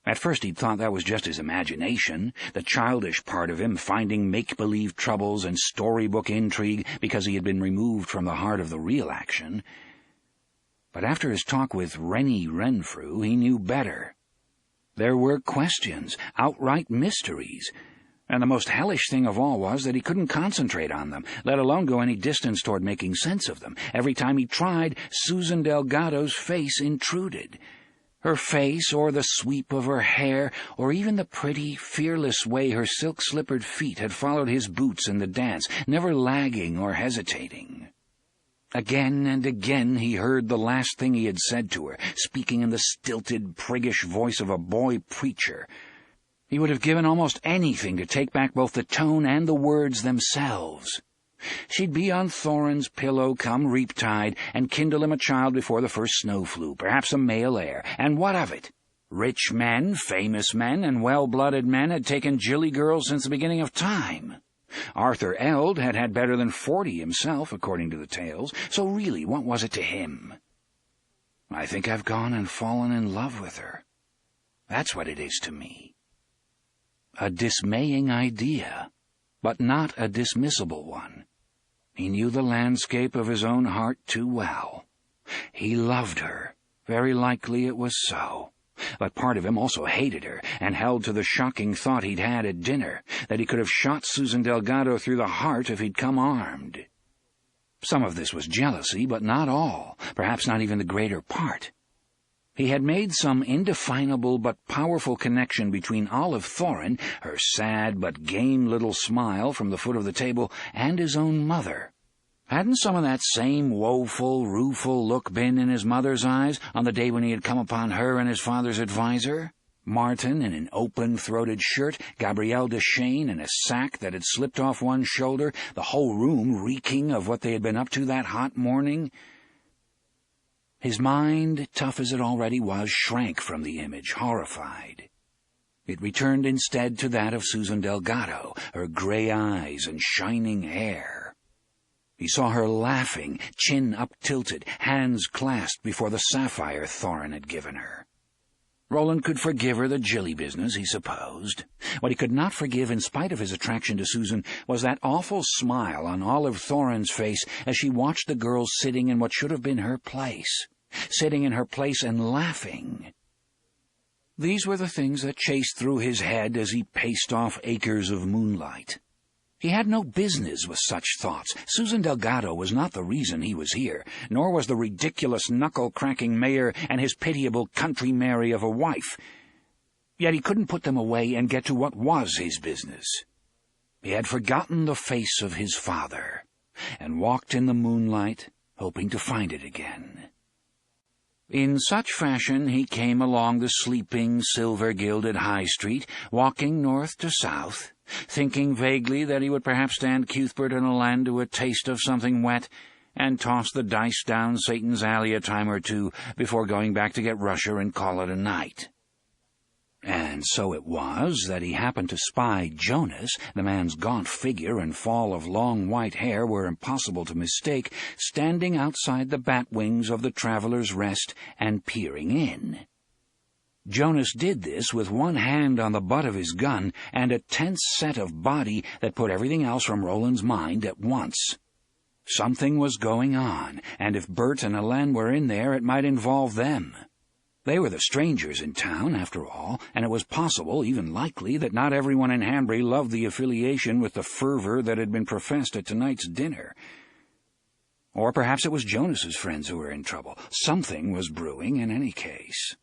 At first he'd thought that was just his imagination, the childish part of him finding make-believe troubles and storybook intrigue because he had been removed from the heart of the real action. But after his talk with Rennie Renfrew, he knew better. There were questions, outright mysteries, and the most hellish thing of all was that he couldn't concentrate on them, let alone go any distance toward making sense of them. Every time he tried, Susan Delgado's face intruded. Her face, or the sweep of her hair, or even the pretty, fearless way her silk-slippered feet had followed his boots in the dance, never lagging or hesitating. Again and again he heard the last thing he had said to her, speaking in the stilted, priggish voice of a boy preacher. He would have given almost anything to take back both the tone and the words themselves. She'd be on Thorin's pillow come reap-tide, and kindle him a child before the first snow flew, perhaps a male heir, and what of it? Rich men, famous men, and well-blooded men had taken Jilly girls since the beginning of time. Arthur Eld had had better than 40 himself, according to the tales, so really, what was it to him? "I think I've gone and fallen in love with her. That's what it is to me." A dismaying idea. but not a dismissible one. He knew the landscape of his own heart too well. He loved her. Very likely it was so. But part of him also hated her, and held to the shocking thought he'd had at dinner, that he could have shot Susan Delgado through the heart if he'd come armed. Some of this was jealousy, but not all, perhaps not even the greater part. He had made some indefinable but powerful connection between Olive Thoren, her sad but game little smile from the foot of the table, and his own mother. Hadn't some of that same woeful, rueful look been in his mother's eyes on the day when he had come upon her and his father's adviser? Martin in an open-throated shirt, Gabrielle Deschênes in a sack that had slipped off one shoulder, the whole room reeking of what they had been up to that hot morning. His mind, tough as it already was, shrank from the image, horrified. It returned instead to that of Susan Delgado, her gray eyes and shining hair. He saw her laughing, chin up-tilted, hands clasped before the sapphire Thoren had given her. Roland could forgive her the jilly business, he supposed. What he could not forgive, in spite of his attraction to Susan, was that awful smile on Olive Thoren's face as she watched the girl sitting in what should have been her place, sitting in her place and laughing. These were the things that chased through his head as he paced off acres of moonlight. He had no business with such thoughts. Susan Delgado was not the reason he was here, nor was the ridiculous knuckle-cracking mayor and his pitiable country Mary of a wife. Yet he couldn't put them away and get to what was his business. He had forgotten the face of his father, and walked in the moonlight, hoping to find it again. In such fashion he came along the sleeping, silver-gilded High Street, walking north to south, thinking vaguely that he would perhaps stand Cuthbert and lend to a taste of something wet, and toss the dice down Satan's Alley a time or two before going back to get Russia and call it a night. And so it was that he happened to spy Jonas, the man's gaunt figure and fall of long white hair were impossible to mistake, standing outside the bat wings of the Traveller's Rest and peering in. Jonas did this with one hand on the butt of his gun and a tense set of body that put everything else from Roland's mind at once. Something was going on, and if Bert and Helene were in there, it might involve them. They were the strangers in town, after all, and it was possible, even likely, that not everyone in Hanbury loved the affiliation with the fervor that had been professed at tonight's dinner. Or perhaps it was Jonas's friends who were in trouble. Something was brewing in any case.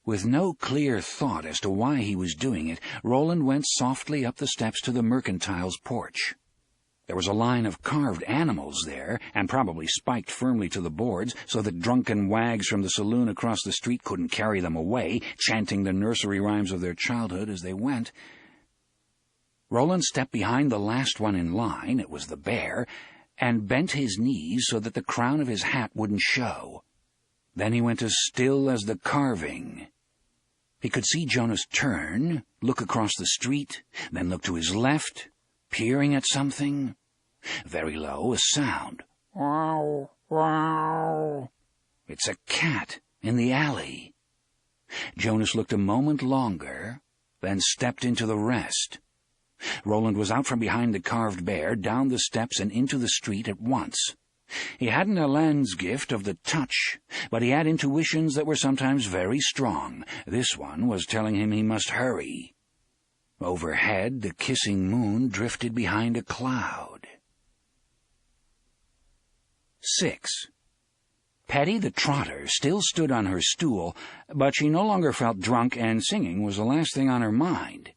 With no clear thought as to why he was doing it, Roland went softly up the steps to the Mercantile's porch. There was a line of carved animals there, and probably spiked firmly to the boards, so that drunken wags from the saloon across the street couldn't carry them away, chanting the nursery rhymes of their childhood as they went. Roland stepped behind the last one in line, it was the bear, and bent his knees so that the crown of his hat wouldn't show. Then he went as still as the carving. He could see Jonas turn, look across the street, then look to his left, peering at something. Very low, a sound. Wow, wow. It's a cat in the alley. Jonas looked a moment longer, then stepped into the rest. Roland was out from behind the carved bear, down the steps and into the street at once. He hadn't Helene's gift of the touch, but he had intuitions that were sometimes very strong. This one was telling him he must hurry. Overhead, the kissing moon drifted behind a cloud. 6. Petty the trotter still stood on her stool, but she no longer felt drunk, and singing was the last thing on her mind.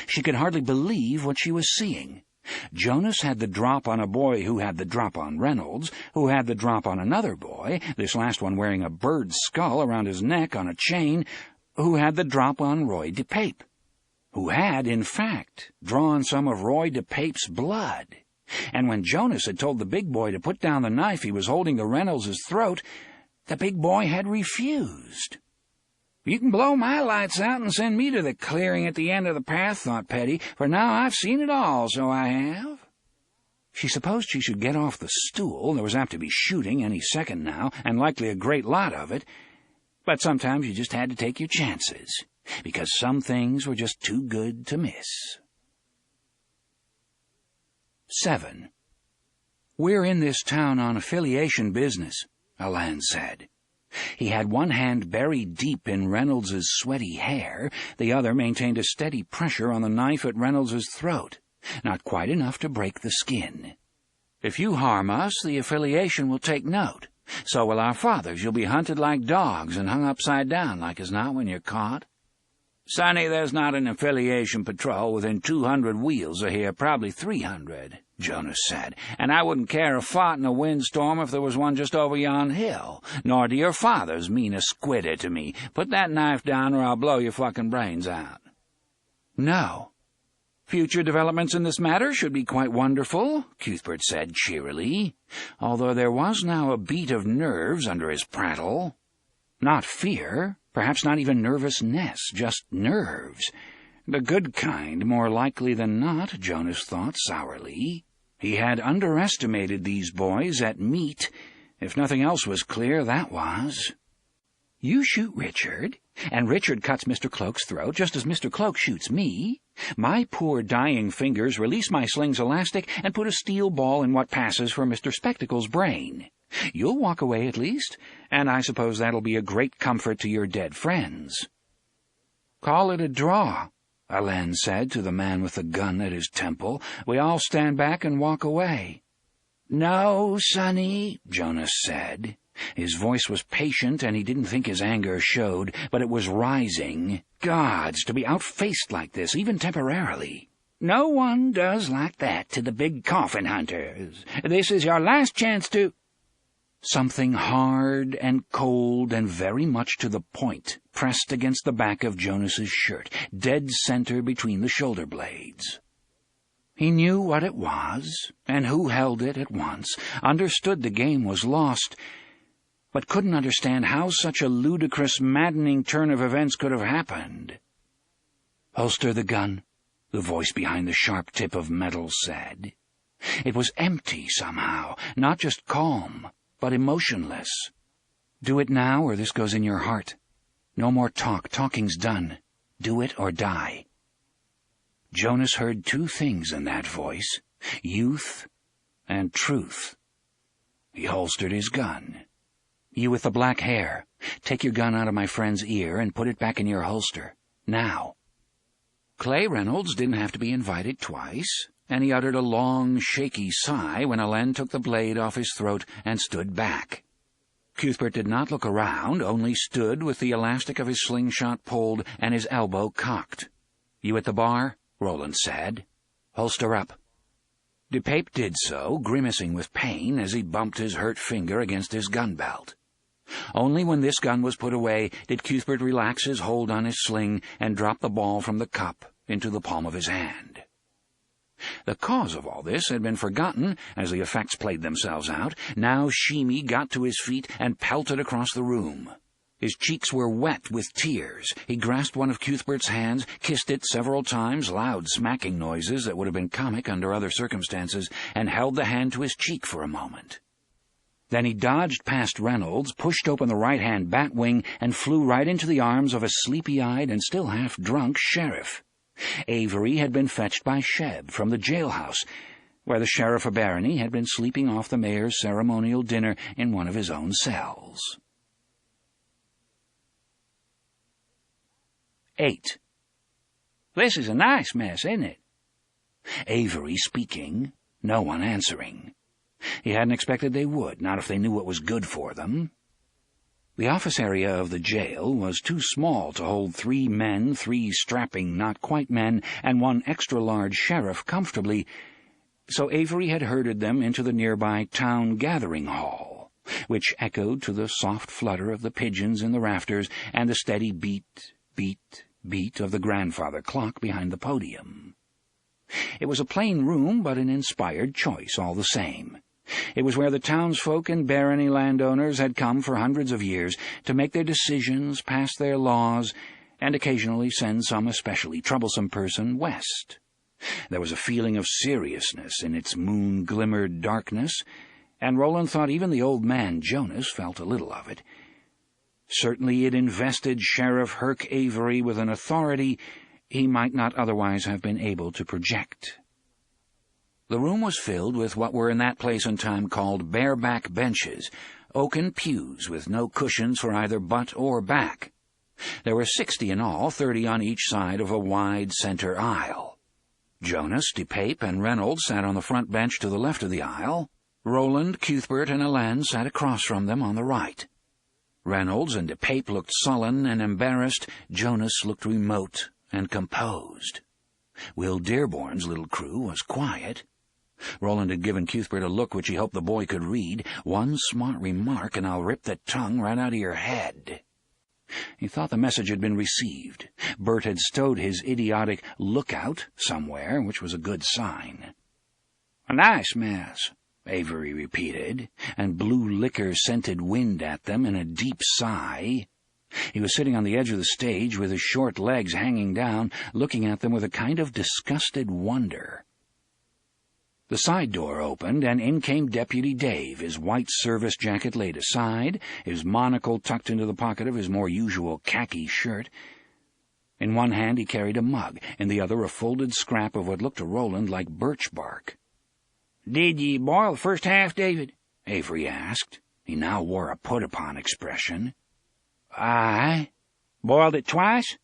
She could hardly believe what she was seeing. Jonas had the drop on a boy who had the drop on Reynolds, who had the drop on another boy, this last one wearing a bird's skull around his neck on a chain, who had the drop on Roy DePape, who had, in fact, drawn some of Roy DePape's blood. And when Jonas had told the big boy to put down the knife he was holding to Reynolds' throat, the big boy had refused. "You can blow my lights out and send me to the clearing at the end of the path," thought Petty, "for now I've seen it all, so I have." She supposed she should get off the stool. There was apt to be shooting any second now, and likely a great lot of it. But sometimes you just had to take your chances, because some things were just too good to miss. 7. "We're in this town on affiliation business," Alain said. He had one hand buried deep in Reynolds's sweaty hair, the other maintained a steady pressure on the knife at Reynolds's throat, not quite enough to break the skin. "If you harm us, the affiliation will take note. So will our fathers. You'll be hunted like dogs and hung upside down like as not when you're caught." "Sonny, there's not an affiliation patrol within 200 wheels of here, probably 300, Jonas said, "and I wouldn't care a fart in a windstorm if there was one just over yon hill. Nor do your fathers mean a squitter to me. Put that knife down or I'll blow your fucking brains out." "No. Future developments in this matter should be quite wonderful," Cuthbert said cheerily, although there was now a beat of nerves under his prattle. Not fear, perhaps not even nervousness, just nerves. The good kind, more likely than not, Jonas thought sourly. He had underestimated these boys at meat. If nothing else was clear, that was. "You shoot Richard, and Richard cuts Mr. Cloak's throat just as Mr. Cloak shoots me. My poor dying fingers release my sling's elastic and put a steel ball in what passes for Mr. Spectacle's brain. You'll walk away at least, and I suppose that'll be a great comfort to your dead friends." "Call it a draw," Alain said to the man with the gun at his temple. "We all stand back and walk away." "No, Sonny," Jonas said. His voice was patient, and he didn't think his anger showed, but it was rising. Gods, to be outfaced like this, even temporarily. "No one does like that to the big coffin hunters. This is your last chance to—" Something hard and cold and very much to the point pressed against the back of Jonas's shirt, dead center between the shoulder blades. He knew what it was, and who held it at once, understood the game was lost, but couldn't understand how such a ludicrous, maddening turn of events could have happened. "Holster the gun," the voice behind the sharp tip of metal said. It was empty somehow, not just calm, but emotionless. "Do it now, or this goes in your heart. No more talk. Talking's done. Do it or die." Jonas heard two things in that voice, youth and truth. He holstered his gun. "You with the black hair, take your gun out of my friend's ear and put it back in your holster. Now." Clay Reynolds didn't have to be invited twice, and he uttered a long, shaky sigh when Alain took the blade off his throat and stood back. Cuthbert did not look around, only stood with the elastic of his slingshot pulled and his elbow cocked. "You at the bar?" Roland said. "Holster up." DePape did so, grimacing with pain as he bumped his hurt finger against his gun belt. Only when this gun was put away did Cuthbert relax his hold on his sling and drop the ball from the cup into the palm of his hand. The cause of all this had been forgotten as the effects played themselves out. Now Sheemy got to his feet and pelted across the room. His cheeks were wet with tears. He grasped one of Cuthbert's hands, kissed it several times, loud smacking noises that would have been comic under other circumstances, and held the hand to his cheek for a moment. Then he dodged past Reynolds, pushed open the right-hand bat wing, and flew right into the arms of a sleepy-eyed and still half-drunk sheriff. Avery had been fetched by Sheb from the jailhouse, where the sheriff of Barony had been sleeping off the mayor's ceremonial dinner in one of his own cells. 8. "This is a nice mess, isn't it?" Avery speaking, no one answering. He hadn't expected they would, not if they knew what was good for them. The office area of the jail was too small to hold 3 men, 3 strapping not-quite men, and 1 extra-large sheriff comfortably, so Avery had herded them into the nearby town gathering hall, which echoed to the soft flutter of the pigeons in the rafters and the steady beat, beat, beat of the grandfather clock behind the podium. It was a plain room, but an inspired choice all the same. It was where the townsfolk and barony landowners had come for hundreds of years to make their decisions, pass their laws, and occasionally send some especially troublesome person west. There was a feeling of seriousness in its moon-glimmered darkness, and Roland thought even the old man Jonas felt a little of it. Certainly it invested Sheriff Herc Avery with an authority he might not otherwise have been able to project. The room was filled with what were in that place and time called bareback benches, oaken pews with no cushions for either butt or back. There were 60 in all, 30 on each side of a wide center aisle. Jonas, DePape, and Reynolds sat on the front bench to the left of the aisle. Roland, Cuthbert, and Elaine sat across from them on the right. Reynolds and DePape looked sullen and embarrassed. Jonas looked remote and composed. Will Dearborn's little crew was quiet. Roland had given Cuthbert a look which he hoped the boy could read. "One smart remark, and I'll rip the tongue right out of your head." He thought the message had been received. Bert had stowed his idiotic lookout somewhere, which was a good sign. "A nice mess," Avery repeated, and blew liquor-scented wind at them in a deep sigh. He was sitting on the edge of the stage with his short legs hanging down, looking at them with a kind of disgusted wonder. The side door opened, and in came Deputy Dave, his white service jacket laid aside, his monocle tucked into the pocket of his more usual khaki shirt. In one hand he carried a mug, in the other a folded scrap of what looked to Roland like birch bark. "Did ye boil the first half, David?" Avery asked. He now wore a put-upon expression. "Aye." "Boiled it twice?"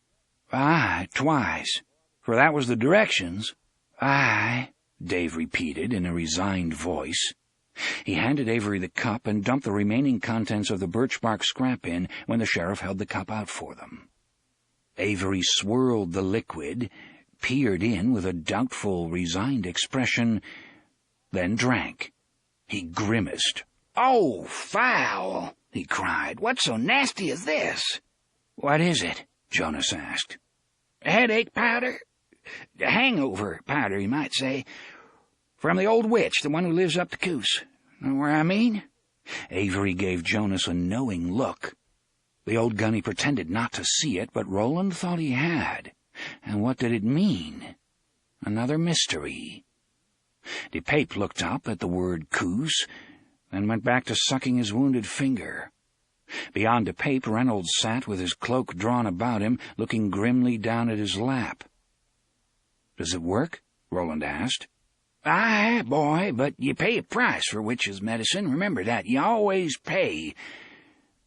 "Aye, twice. For that was the directions." "Aye," Dave repeated in a resigned voice. He handed Avery the cup and dumped the remaining contents of the birch-bark scrap in when the sheriff held the cup out for them. Avery swirled the liquid, peered in with a doubtful, resigned expression, then drank. He grimaced. "Oh, foul!" he cried. "What's so nasty as this?" "What is it?" Jonas asked. "Headache powder? Hangover powder, you might say. From the old witch, the one who lives up the Coos. Know where I mean?" Avery gave Jonas a knowing look. The old gunny pretended not to see it, but Roland thought he had. And what did it mean? Another mystery. DePape looked up at the word Coos, then went back to sucking his wounded finger. Beyond DePape, Reynolds sat with his cloak drawn about him, looking grimly down at his lap. "Does it work?" Roland asked. "Aye, boy, but you pay a price for witch's medicine. Remember that. You always pay.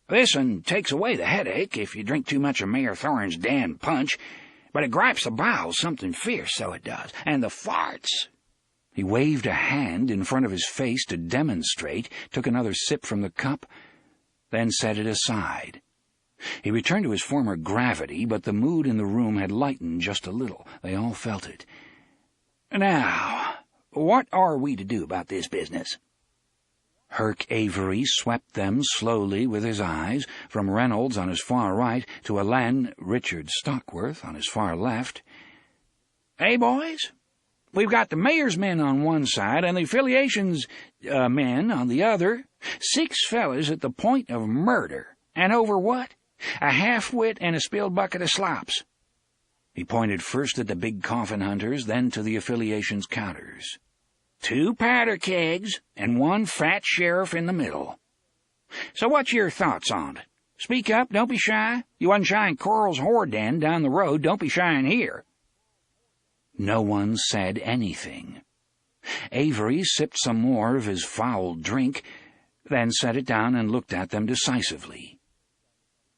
This one takes away the headache if you drink too much of Mayor Thorne's damned punch, but it gripes the bowels something fierce, so it does. And the farts." He waved a hand in front of his face to demonstrate, took another sip from the cup, then set it aside. He returned to his former gravity, but the mood in the room had lightened just a little. They all felt it. "Now, what are we to do about this business?" Herc Avery swept them slowly with his eyes, from Reynolds on his far right to Elaine, Richard Stockworth, on his far left. "Hey, boys? We've got the mayor's men on one side and the affiliations men on the other. 6 fellas at the point of murder. And over what? A half-wit and a spilled bucket of slops." He pointed first at the big coffin hunters, then to the affiliations counters. 2 powder kegs and 1 fat sheriff in the middle. So what's your thoughts on it? Speak up, don't be shy. You wasn't shy in Coral's whore den down the road, don't be shy in here. No one said anything. Avery sipped some more of his foul drink, then set it down and looked at them decisively.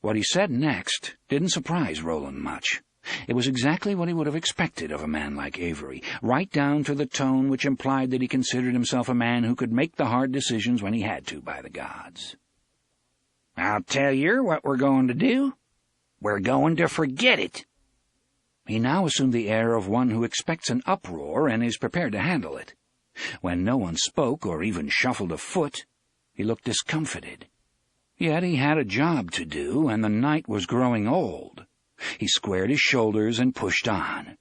What he said next didn't surprise Roland much. It was exactly what he would have expected of a man like Avery, right down to the tone which implied that he considered himself a man who could make the hard decisions when he had to, by the gods. "I'll tell yer what we're going to do. We're going to forget it." He now assumed the air of one who expects an uproar and is prepared to handle it. When no one spoke or even shuffled a foot, he looked discomfited. Yet he had a job to do, and the night was growing old. He squared his shoulders and pushed on.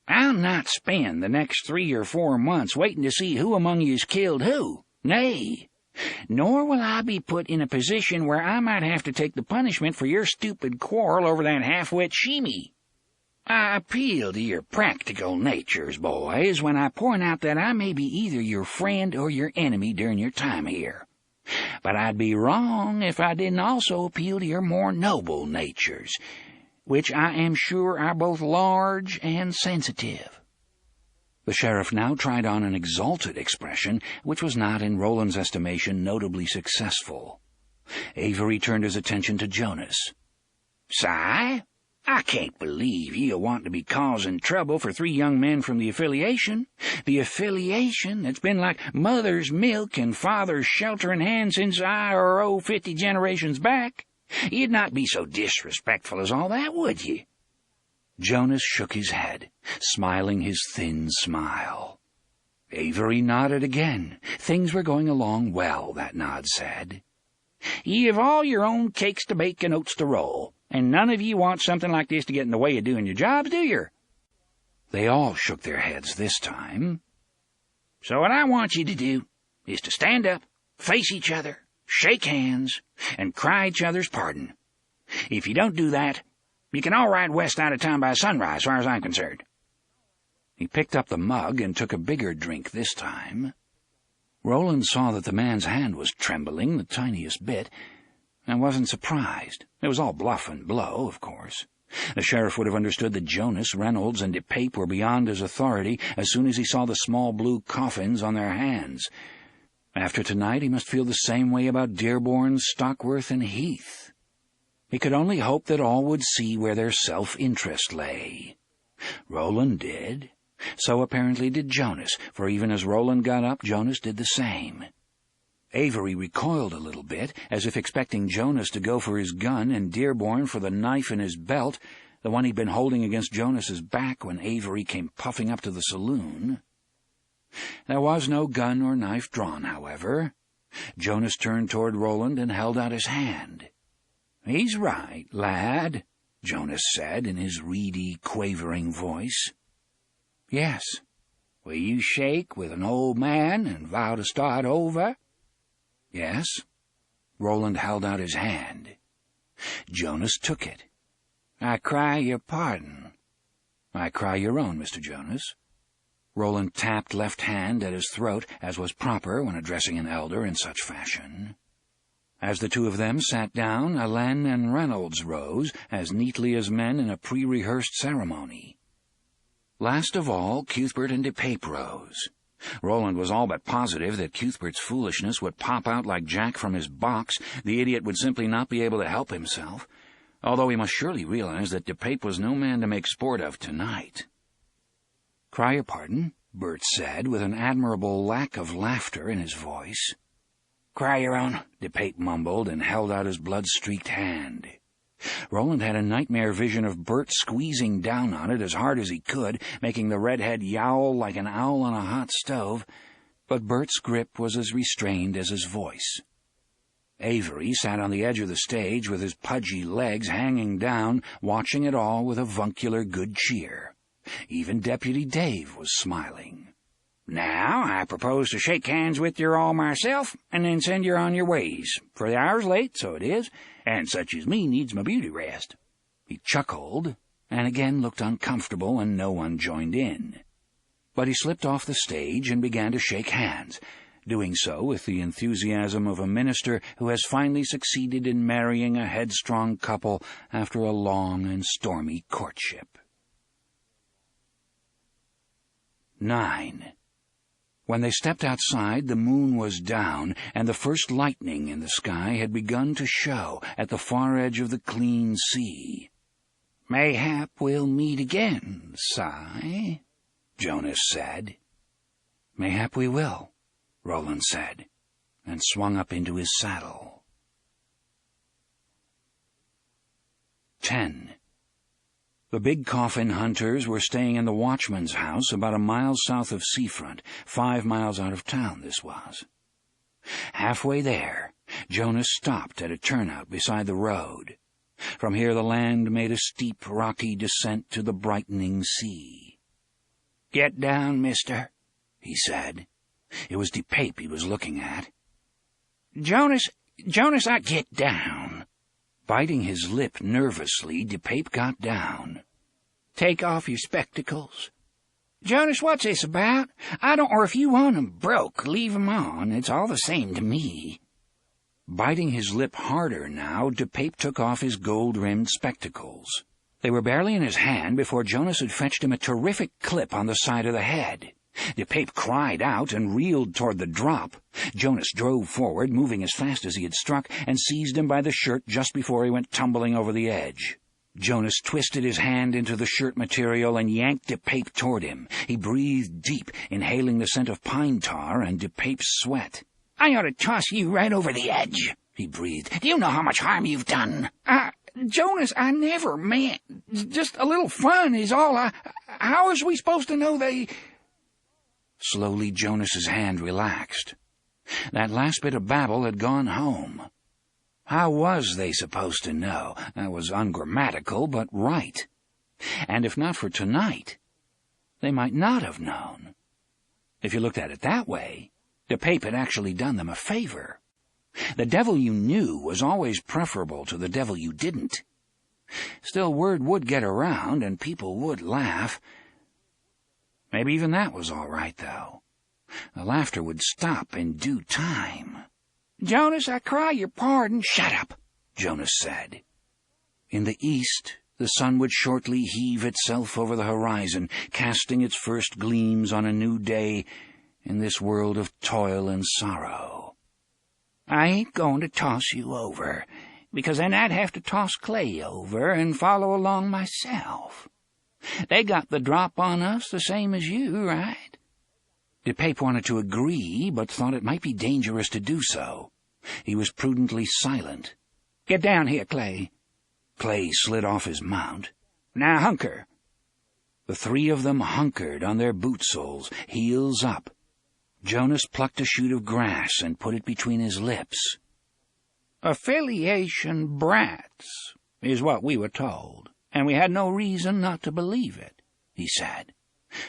"I'll not spend the next 3 or 4 months waiting to see who among you's killed who. Nay, nor will I be put in a position where I might have to take the punishment for your stupid quarrel over that half-wit Sheemy. I appeal to your practical natures, boys, when I point out that I may be either your friend or your enemy during your time here. But I'd be wrong if I didn't also appeal to your more noble natures, which I am sure are both large and sensitive." The sheriff now tried on an exalted expression, which was not, in Roland's estimation, notably successful. Avery turned his attention to Jonas. "Si, I can't believe you want to be causing trouble for 3 young men from the affiliation. The affiliation that's been like mother's milk and father's sheltering hand since 50 generations back. You'd not be so disrespectful as all that, would you?" Jonas shook his head, smiling his thin smile. Avery nodded again. Things were going along well, that nod said. "You've all your own cakes to bake and oats to roll, and none of you want something like this to get in the way of doing your jobs, do you?" They all shook their heads this time. "So what I want you to do is to stand up, face each other, shake hands, and cry each other's pardon. If you don't do that, you can all ride west out of town by sunrise, as far as I'm concerned." He picked up the mug and took a bigger drink this time. Roland saw that the man's hand was trembling the tiniest bit, and wasn't surprised. It was all bluff and blow, of course. The sheriff would have understood that Jonas, Reynolds, and DePape were beyond his authority as soon as he saw the small blue coffins on their hands. After tonight, he must feel the same way about Dearborn, Stockworth, and Heath. He could only hope that all would see where their self-interest lay. Roland did. So apparently did Jonas, for even as Roland got up, Jonas did the same. Avery recoiled a little bit, as if expecting Jonas to go for his gun and Dearborn for the knife in his belt, the one he'd been holding against Jonas's back when Avery came puffing up to the saloon. There was no gun or knife drawn, however. Jonas turned toward Roland and held out his hand. "He's right, lad," Jonas said in his reedy, quavering voice. "Yes. Will you shake with an old man and vow to start over?" "Yes." Roland held out his hand. Jonas took it. "I cry your pardon." "I cry your own, Mr. Jonas." Roland tapped left hand at his throat, as was proper when addressing an elder in such fashion. As the two of them sat down, Allen and Reynolds rose, as neatly as men in a pre-rehearsed ceremony. Last of all, Cuthbert and DePape rose. Roland was all but positive that Cuthbert's foolishness would pop out like Jack from his box. The idiot would simply not be able to help himself, although he must surely realize that DePape was no man to make sport of tonight. "Cry your pardon," Bert said, with an admirable lack of laughter in his voice. "Cry your own," DePape mumbled, and held out his blood-streaked hand. Roland had a nightmare vision of Bert squeezing down on it as hard as he could, making the redhead yowl like an owl on a hot stove, but Bert's grip was as restrained as his voice. Avery sat on the edge of the stage with his pudgy legs hanging down, watching it all with avuncular good cheer. Even Deputy Dave was smiling. "Now I propose to shake hands with you all myself, and then send you on your ways, for the hour's late, so it is, and such as me needs my beauty rest." He chuckled, and again looked uncomfortable, and no one joined in. But he slipped off the stage and began to shake hands, doing so with the enthusiasm of a minister who has finally succeeded in marrying a headstrong couple after a long and stormy courtship. 9. When they stepped outside, the moon was down, and the first lightning in the sky had begun to show at the far edge of the clean sea. "Mayhap we'll meet again, Si," Jonas said. "Mayhap we will," Roland said, and swung up into his saddle. 10. The big coffin hunters were staying in the watchman's house about a mile south of Seafront, 5 miles out of town this was. Halfway there, Jonas stopped at a turnout beside the road. From here the land made a steep, rocky descent to the brightening sea. "Get down, mister," he said. It was DePape he was looking at. Jonas, I get down." Biting his lip nervously, DePape got down. "Take off your spectacles." "Jonas, what's this about? I don't, or if you want 'em broke, leave 'em on. It's all the same to me." Biting his lip harder now, DePape took off his gold-rimmed spectacles. They were barely in his hand before Jonas had fetched him a terrific clip on the side of the head. DePape cried out and reeled toward the drop. Jonas drove forward, moving as fast as he had struck, and seized him by the shirt just before he went tumbling over the edge. Jonas twisted his hand into the shirt material and yanked DePape toward him. He breathed deep, inhaling the scent of pine tar and DePape's sweat. "I ought to toss you right over the edge," he breathed. "Do you know how much harm you've done?" Jonas, I never meant. Just a little fun is all. How are we supposed to know they—" Slowly Jonas's hand relaxed. That last bit of babble had gone home. How was they supposed to know? That was ungrammatical, but right. And if not for tonight, they might not have known. If you looked at it that way, DePape had actually done them a favor. The devil you knew was always preferable to the devil you didn't. Still, word would get around, and people would laugh. Maybe even that was all right, though. The laughter would stop in due time. "Jonas, I cry your pardon." "Shut up," Jonas said. In the east, the sun would shortly heave itself over the horizon, casting its first gleams on a new day in this world of toil and sorrow. "I ain't going to toss you over, because then I'd have to toss Clay over and follow along myself. They got the drop on us the same as you, right?" DePape wanted to agree, but thought it might be dangerous to do so. He was prudently silent. "Get down here, Clay." Clay slid off his mount. "Now hunker." The three of them hunkered on their boot soles, heels up. Jonas plucked a shoot of grass and put it between his lips. "Affiliation brats is what we were told, and we had no reason not to believe it," he said.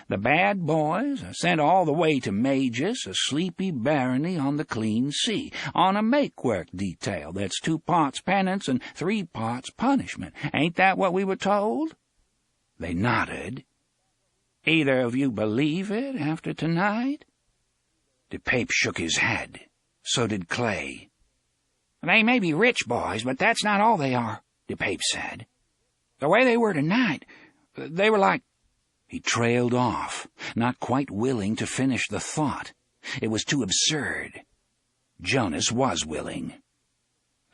"The bad boys are sent all the way to Magus, a sleepy barony on the clean sea, on a make-work detail that's 2 parts penance and 3 parts punishment. Ain't that what we were told?" They nodded. "Either of you believe it after tonight?" DePape shook his head. So did Clay. "They may be rich boys, but that's not all they are," DePape said. "The way they were tonight, they were like—" He trailed off, not quite willing to finish the thought. It was too absurd. Jonas was willing.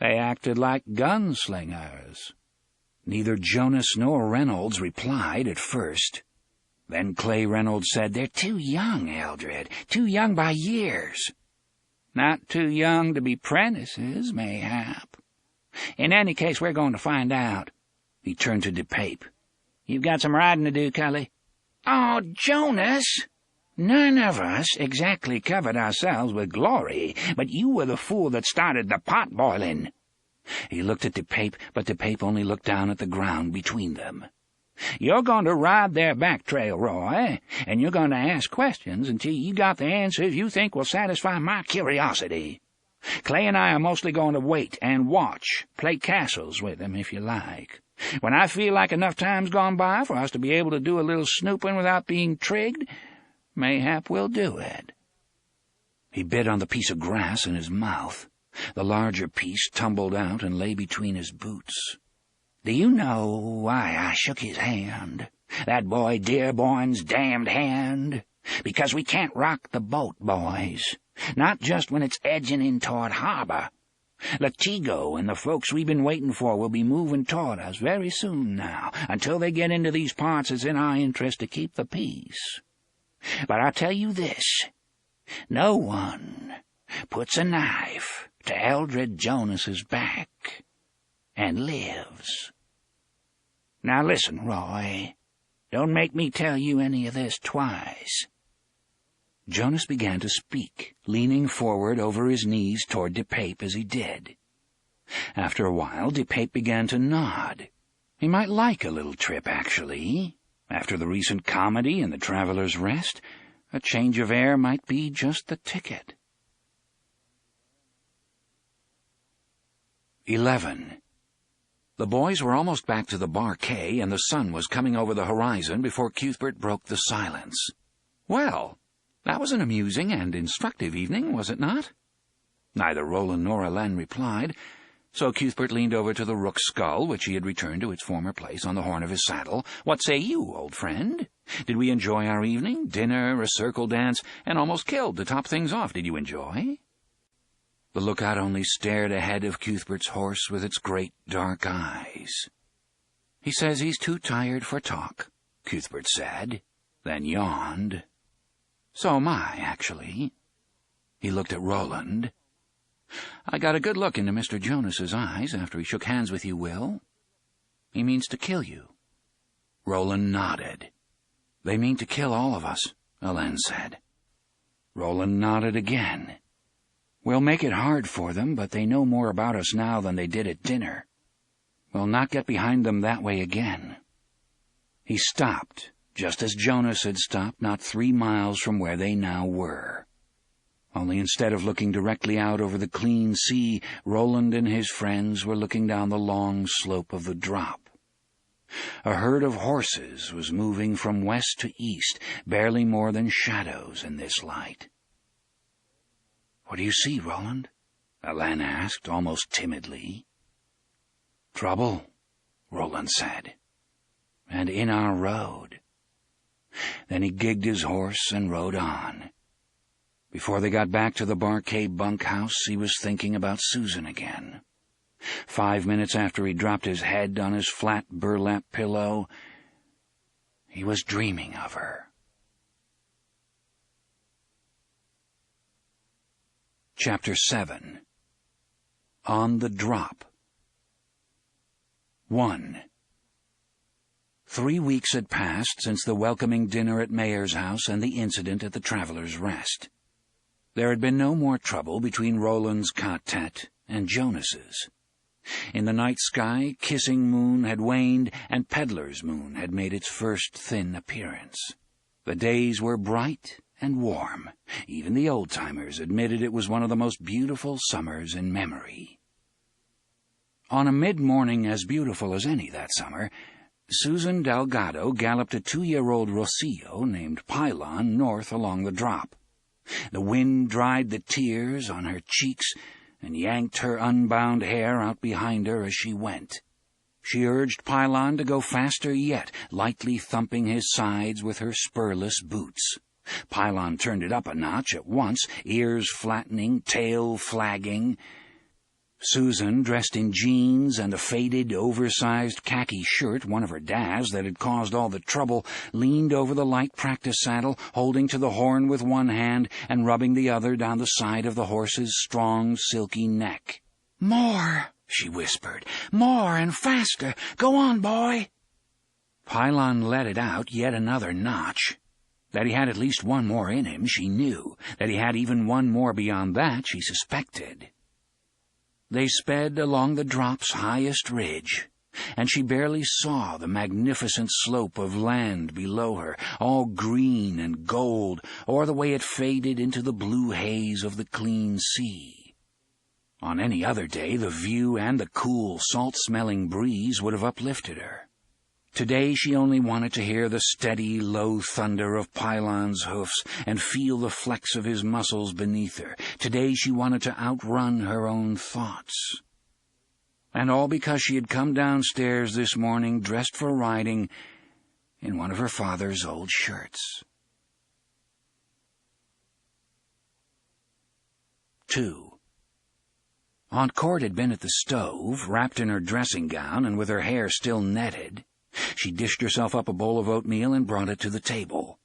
"They acted like gunslingers." Neither Jonas nor Reynolds replied at first. Then Clay Reynolds said, "They're too young, Eldred, too young by years." "Not too young to be prentices, mayhap. In any case, we're going to find out." He turned to DePape. "You've got some riding to do, Cully." "Oh, Jonas!" "None of us exactly covered ourselves with glory, but you were the fool that started the pot boiling." He looked at DePape, but DePape only looked down at the ground between them. "You're going to ride their back trail, Roy, and you're going to ask questions until you got the answers you think will satisfy my curiosity. Clay and I are mostly going to wait and watch, play castles with them if you like. When I feel like enough time's gone by for us to be able to do a little snooping without being trigged, mayhap we'll do it." He bit on the piece of grass in his mouth. The larger piece tumbled out and lay between his boots. "Do you know why I shook his hand? That boy Dearborn's damned hand? Because we can't rock the boat, boys. Not just when it's edging in toward harbor. Latigo and the folks we've been waiting for will be moving toward us very soon now. Until they get into these parts, it's in our interest to keep the peace. But I'll tell you this. No one puts a knife to Eldred Jonas's back and lives. Now listen, Roy. Don't make me tell you any of this twice." Jonas began to speak, leaning forward over his knees toward DePape as he did. After a while, DePape began to nod. He might like a little trip, actually. After the recent comedy and the Traveler's Rest, a change of air might be just the ticket. 11. The boys were almost back to the Barquet, and the sun was coming over the horizon before Cuthbert broke the silence. "Well, that was an amusing and instructive evening, was it not?" Neither Roland nor Ellen replied, So Cuthbert leaned over to the rook's skull, which he had returned to its former place on the horn of his saddle. "What say you, old friend? Did we enjoy our evening? Dinner, a circle dance, and almost killed to top things off. Did you enjoy?" The lookout only stared ahead of Cuthbert's horse with its great dark eyes. "He says he's too tired for talk," Cuthbert said, then yawned. "So am I, actually." He looked at Roland. "I got a good look into Mr. Jonas's eyes after he shook hands with you, Will. He means to kill you." Roland nodded. "They mean to kill all of us," Ellen said. Roland nodded again. "We'll make it hard for them, but they know more about us now than they did at dinner. We'll not get behind them that way again." He stopped, just as Jonas had stopped not 3 miles from where they now were. Only instead of looking directly out over the clean sea, Roland and his friends were looking down the long slope of the drop. A herd of horses was moving from west to east, barely more than shadows in this light. "What do you see, Roland?" Ellen asked, almost timidly. "Trouble," Roland said, "and in our road." Then he gigged his horse and rode on. Before they got back to the Barquet bunkhouse, he was thinking about Susan again. 5 minutes after he dropped his head on his flat burlap pillow, he was dreaming of her. Chapter 7. On the Drop. 1. 3 weeks had passed since the welcoming dinner at Mayer's house and the incident at the Traveller's Rest. There had been no more trouble between Roland's quartet and Jonas's. In the night sky, Kissing Moon had waned, and Peddler's Moon had made its first thin appearance. The days were bright and warm. Even the old-timers admitted it was one of the most beautiful summers in memory. On a mid-morning as beautiful as any that summer, Susan Delgado galloped a 2-year-old Rosillo named Pylon north along the drop. The wind dried the tears on her cheeks and yanked her unbound hair out behind her as she went. She urged Pylon to go faster yet, lightly thumping his sides with her spurless boots. Pylon turned it up a notch at once, ears flattening, tail flagging. Susan, dressed in jeans and a faded, oversized khaki shirt, one of her dad's that had caused all the trouble, leaned over the light practice saddle, holding to the horn with one hand and rubbing the other down the side of the horse's strong, silky neck. "More," she whispered. "More and faster. Go on, boy." Pylon let it out yet another notch. That he had at least one more in him, she knew. That he had even one more beyond that, she suspected. They sped along the drop's highest ridge, and she barely saw the magnificent slope of land below her, all green and gold, or the way it faded into the blue haze of the clean sea. On any other day, the view and the cool, salt-smelling breeze would have uplifted her. Today she only wanted to hear the steady, low thunder of Pylon's hoofs and feel the flex of his muscles beneath her. Today she wanted to outrun her own thoughts. And all because she had come downstairs this morning dressed for riding in one of her father's old shirts. 2. Aunt Cord had been at the stove, wrapped in her dressing gown and with her hair still netted. She dished herself up a bowl of oatmeal and brought it to the table.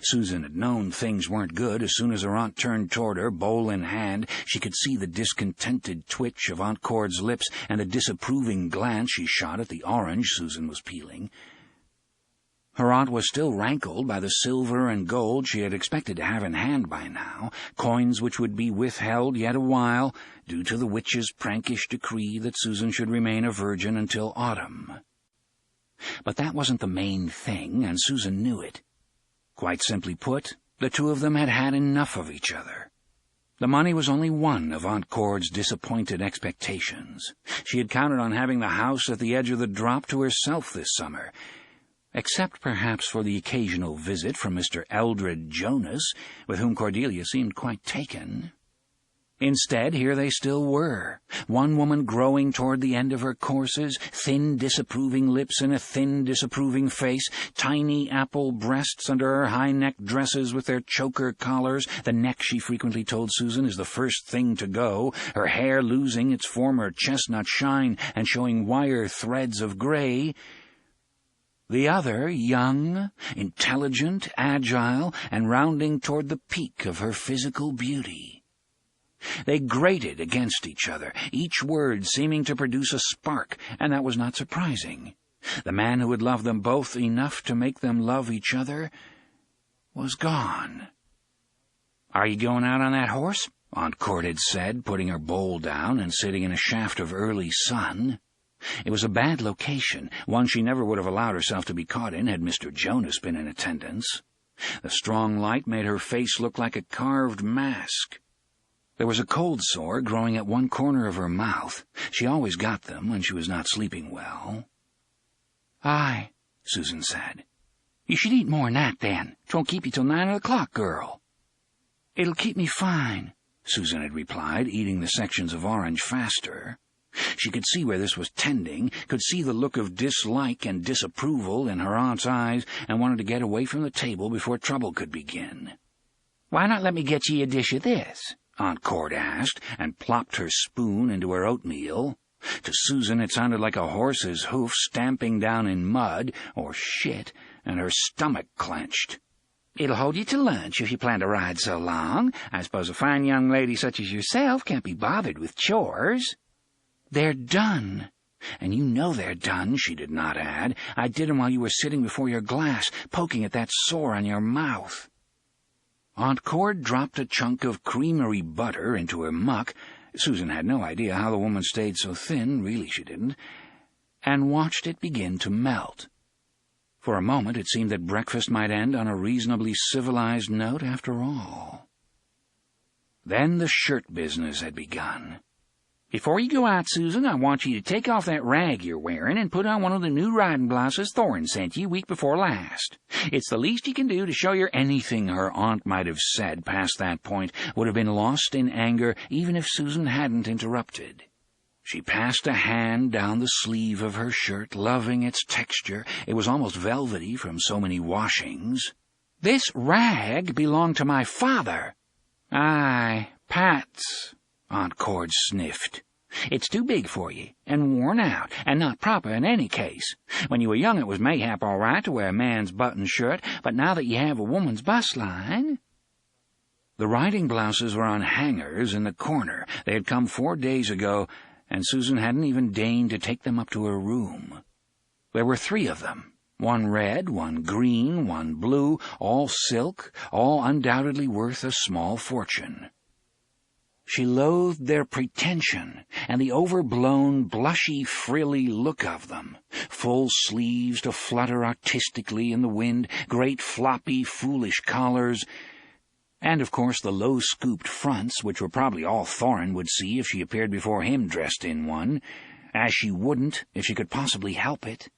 Susan had known things weren't good as soon as her aunt turned toward her, bowl in hand. She could see the discontented twitch of Aunt Cord's lips and the disapproving glance she shot at the orange Susan was peeling. Her aunt was still rankled by the silver and gold she had expected to have in hand by now, coins which would be withheld yet a while, due to the witch's prankish decree that Susan should remain a virgin until autumn. But that wasn't the main thing, and Susan knew it. Quite simply put, the two of them had had enough of each other. The money was only one of Aunt Cord's disappointed expectations. She had counted on having the house at the edge of the drop to herself this summer, except perhaps for the occasional visit from Mr. Eldred Jonas, with whom Cordelia seemed quite taken. Instead, here they still were, one woman growing toward the end of her courses, thin, disapproving lips and a thin, disapproving face, tiny apple breasts under her high-necked dresses with their choker collars, the neck, she frequently told Susan, is the first thing to go, her hair losing its former chestnut shine and showing wire threads of gray. The other, young, intelligent, agile, and rounding toward the peak of her physical beauty. They grated against each other, each word seeming to produce a spark, and that was not surprising. The man who had loved them both enough to make them love each other was gone. "Are you going out on that horse?" Aunt Cord had said, putting her bowl down and sitting in a shaft of early sun. It was a bad location, one she never would have allowed herself to be caught in had Mr. Jonas been in attendance. The strong light made her face look like a carved mask. There was a cold sore growing at one corner of her mouth. She always got them when she was not sleeping well. "Aye," Susan said. "You should eat more'n that, then. 'Twon't keep you till 9 o'clock, girl." "It'll keep me fine," Susan had replied, eating the sections of orange faster. She could see where this was tending, could see the look of dislike and disapproval in her aunt's eyes, and wanted to get away from the table before trouble could begin. "Why not let me get ye a dish of this?" Aunt Cord asked, and plopped her spoon into her oatmeal. To Susan it sounded like a horse's hoof stamping down in mud, or shit, and her stomach clenched. "It'll hold you to lunch if you plan to ride so long. I suppose a fine young lady such as yourself can't be bothered with chores." "They're done. And you know they're done," she did not add. "I did 'em while you were sitting before your glass, poking at that sore on your mouth." Aunt Cord dropped a chunk of creamery butter into her muck. Susan had no idea how the woman stayed so thin, really she didn't, and watched it begin to melt. For a moment it seemed that breakfast might end on a reasonably civilized note after all. Then the shirt business had begun. "Before you go out, Susan, I want you to take off that rag you're wearing and put on one of the new riding blouses Thorin sent you week before last. It's the least you can do to show your—" Anything her aunt might have said past that point would have been lost in anger, even if Susan hadn't interrupted. She passed a hand down the sleeve of her shirt, loving its texture. It was almost velvety from so many washings. "This rag belonged to my father." "Aye, Pat's," Aunt Cord sniffed. "It's too big for you, and worn out, and not proper in any case. When you were young it was mayhap all right to wear a man's button shirt, but now that you have a woman's bust line—" The riding blouses were on hangers in the corner. They had come 4 days ago, and Susan hadn't even deigned to take them up to her room. There were 3 of them, one red, one green, one blue, all silk, all undoubtedly worth a small fortune. She loathed their pretension and the overblown, blushy, frilly look of them. Full sleeves to flutter artistically in the wind, great floppy, foolish collars, and, of course, the low-scooped fronts, which were probably all Thorin would see if she appeared before him dressed in one, as she wouldn't if she could possibly help it.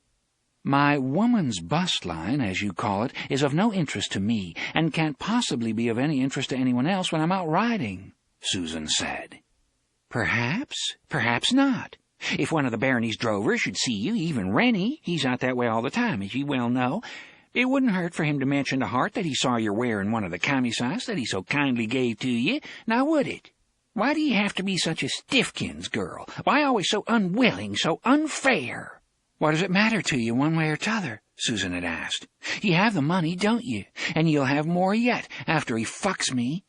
"My woman's bust line, as you call it, is of no interest to me, and can't possibly be of any interest to anyone else when I'm out riding," Susan said. "Perhaps, perhaps not. If one of the barony's drovers should see you, even Rennie, he's out that way all the time, as you well know, it wouldn't hurt for him to mention to Hart that he saw you're wearing one of the camisas that he so kindly gave to you, now would it? Why do you have to be such a stiffkins, girl? Why always so unwilling, so unfair?" "What does it matter to you one way or t'other?" Susan had asked. "You have the money, don't you? And you'll have more yet, after he fucks me.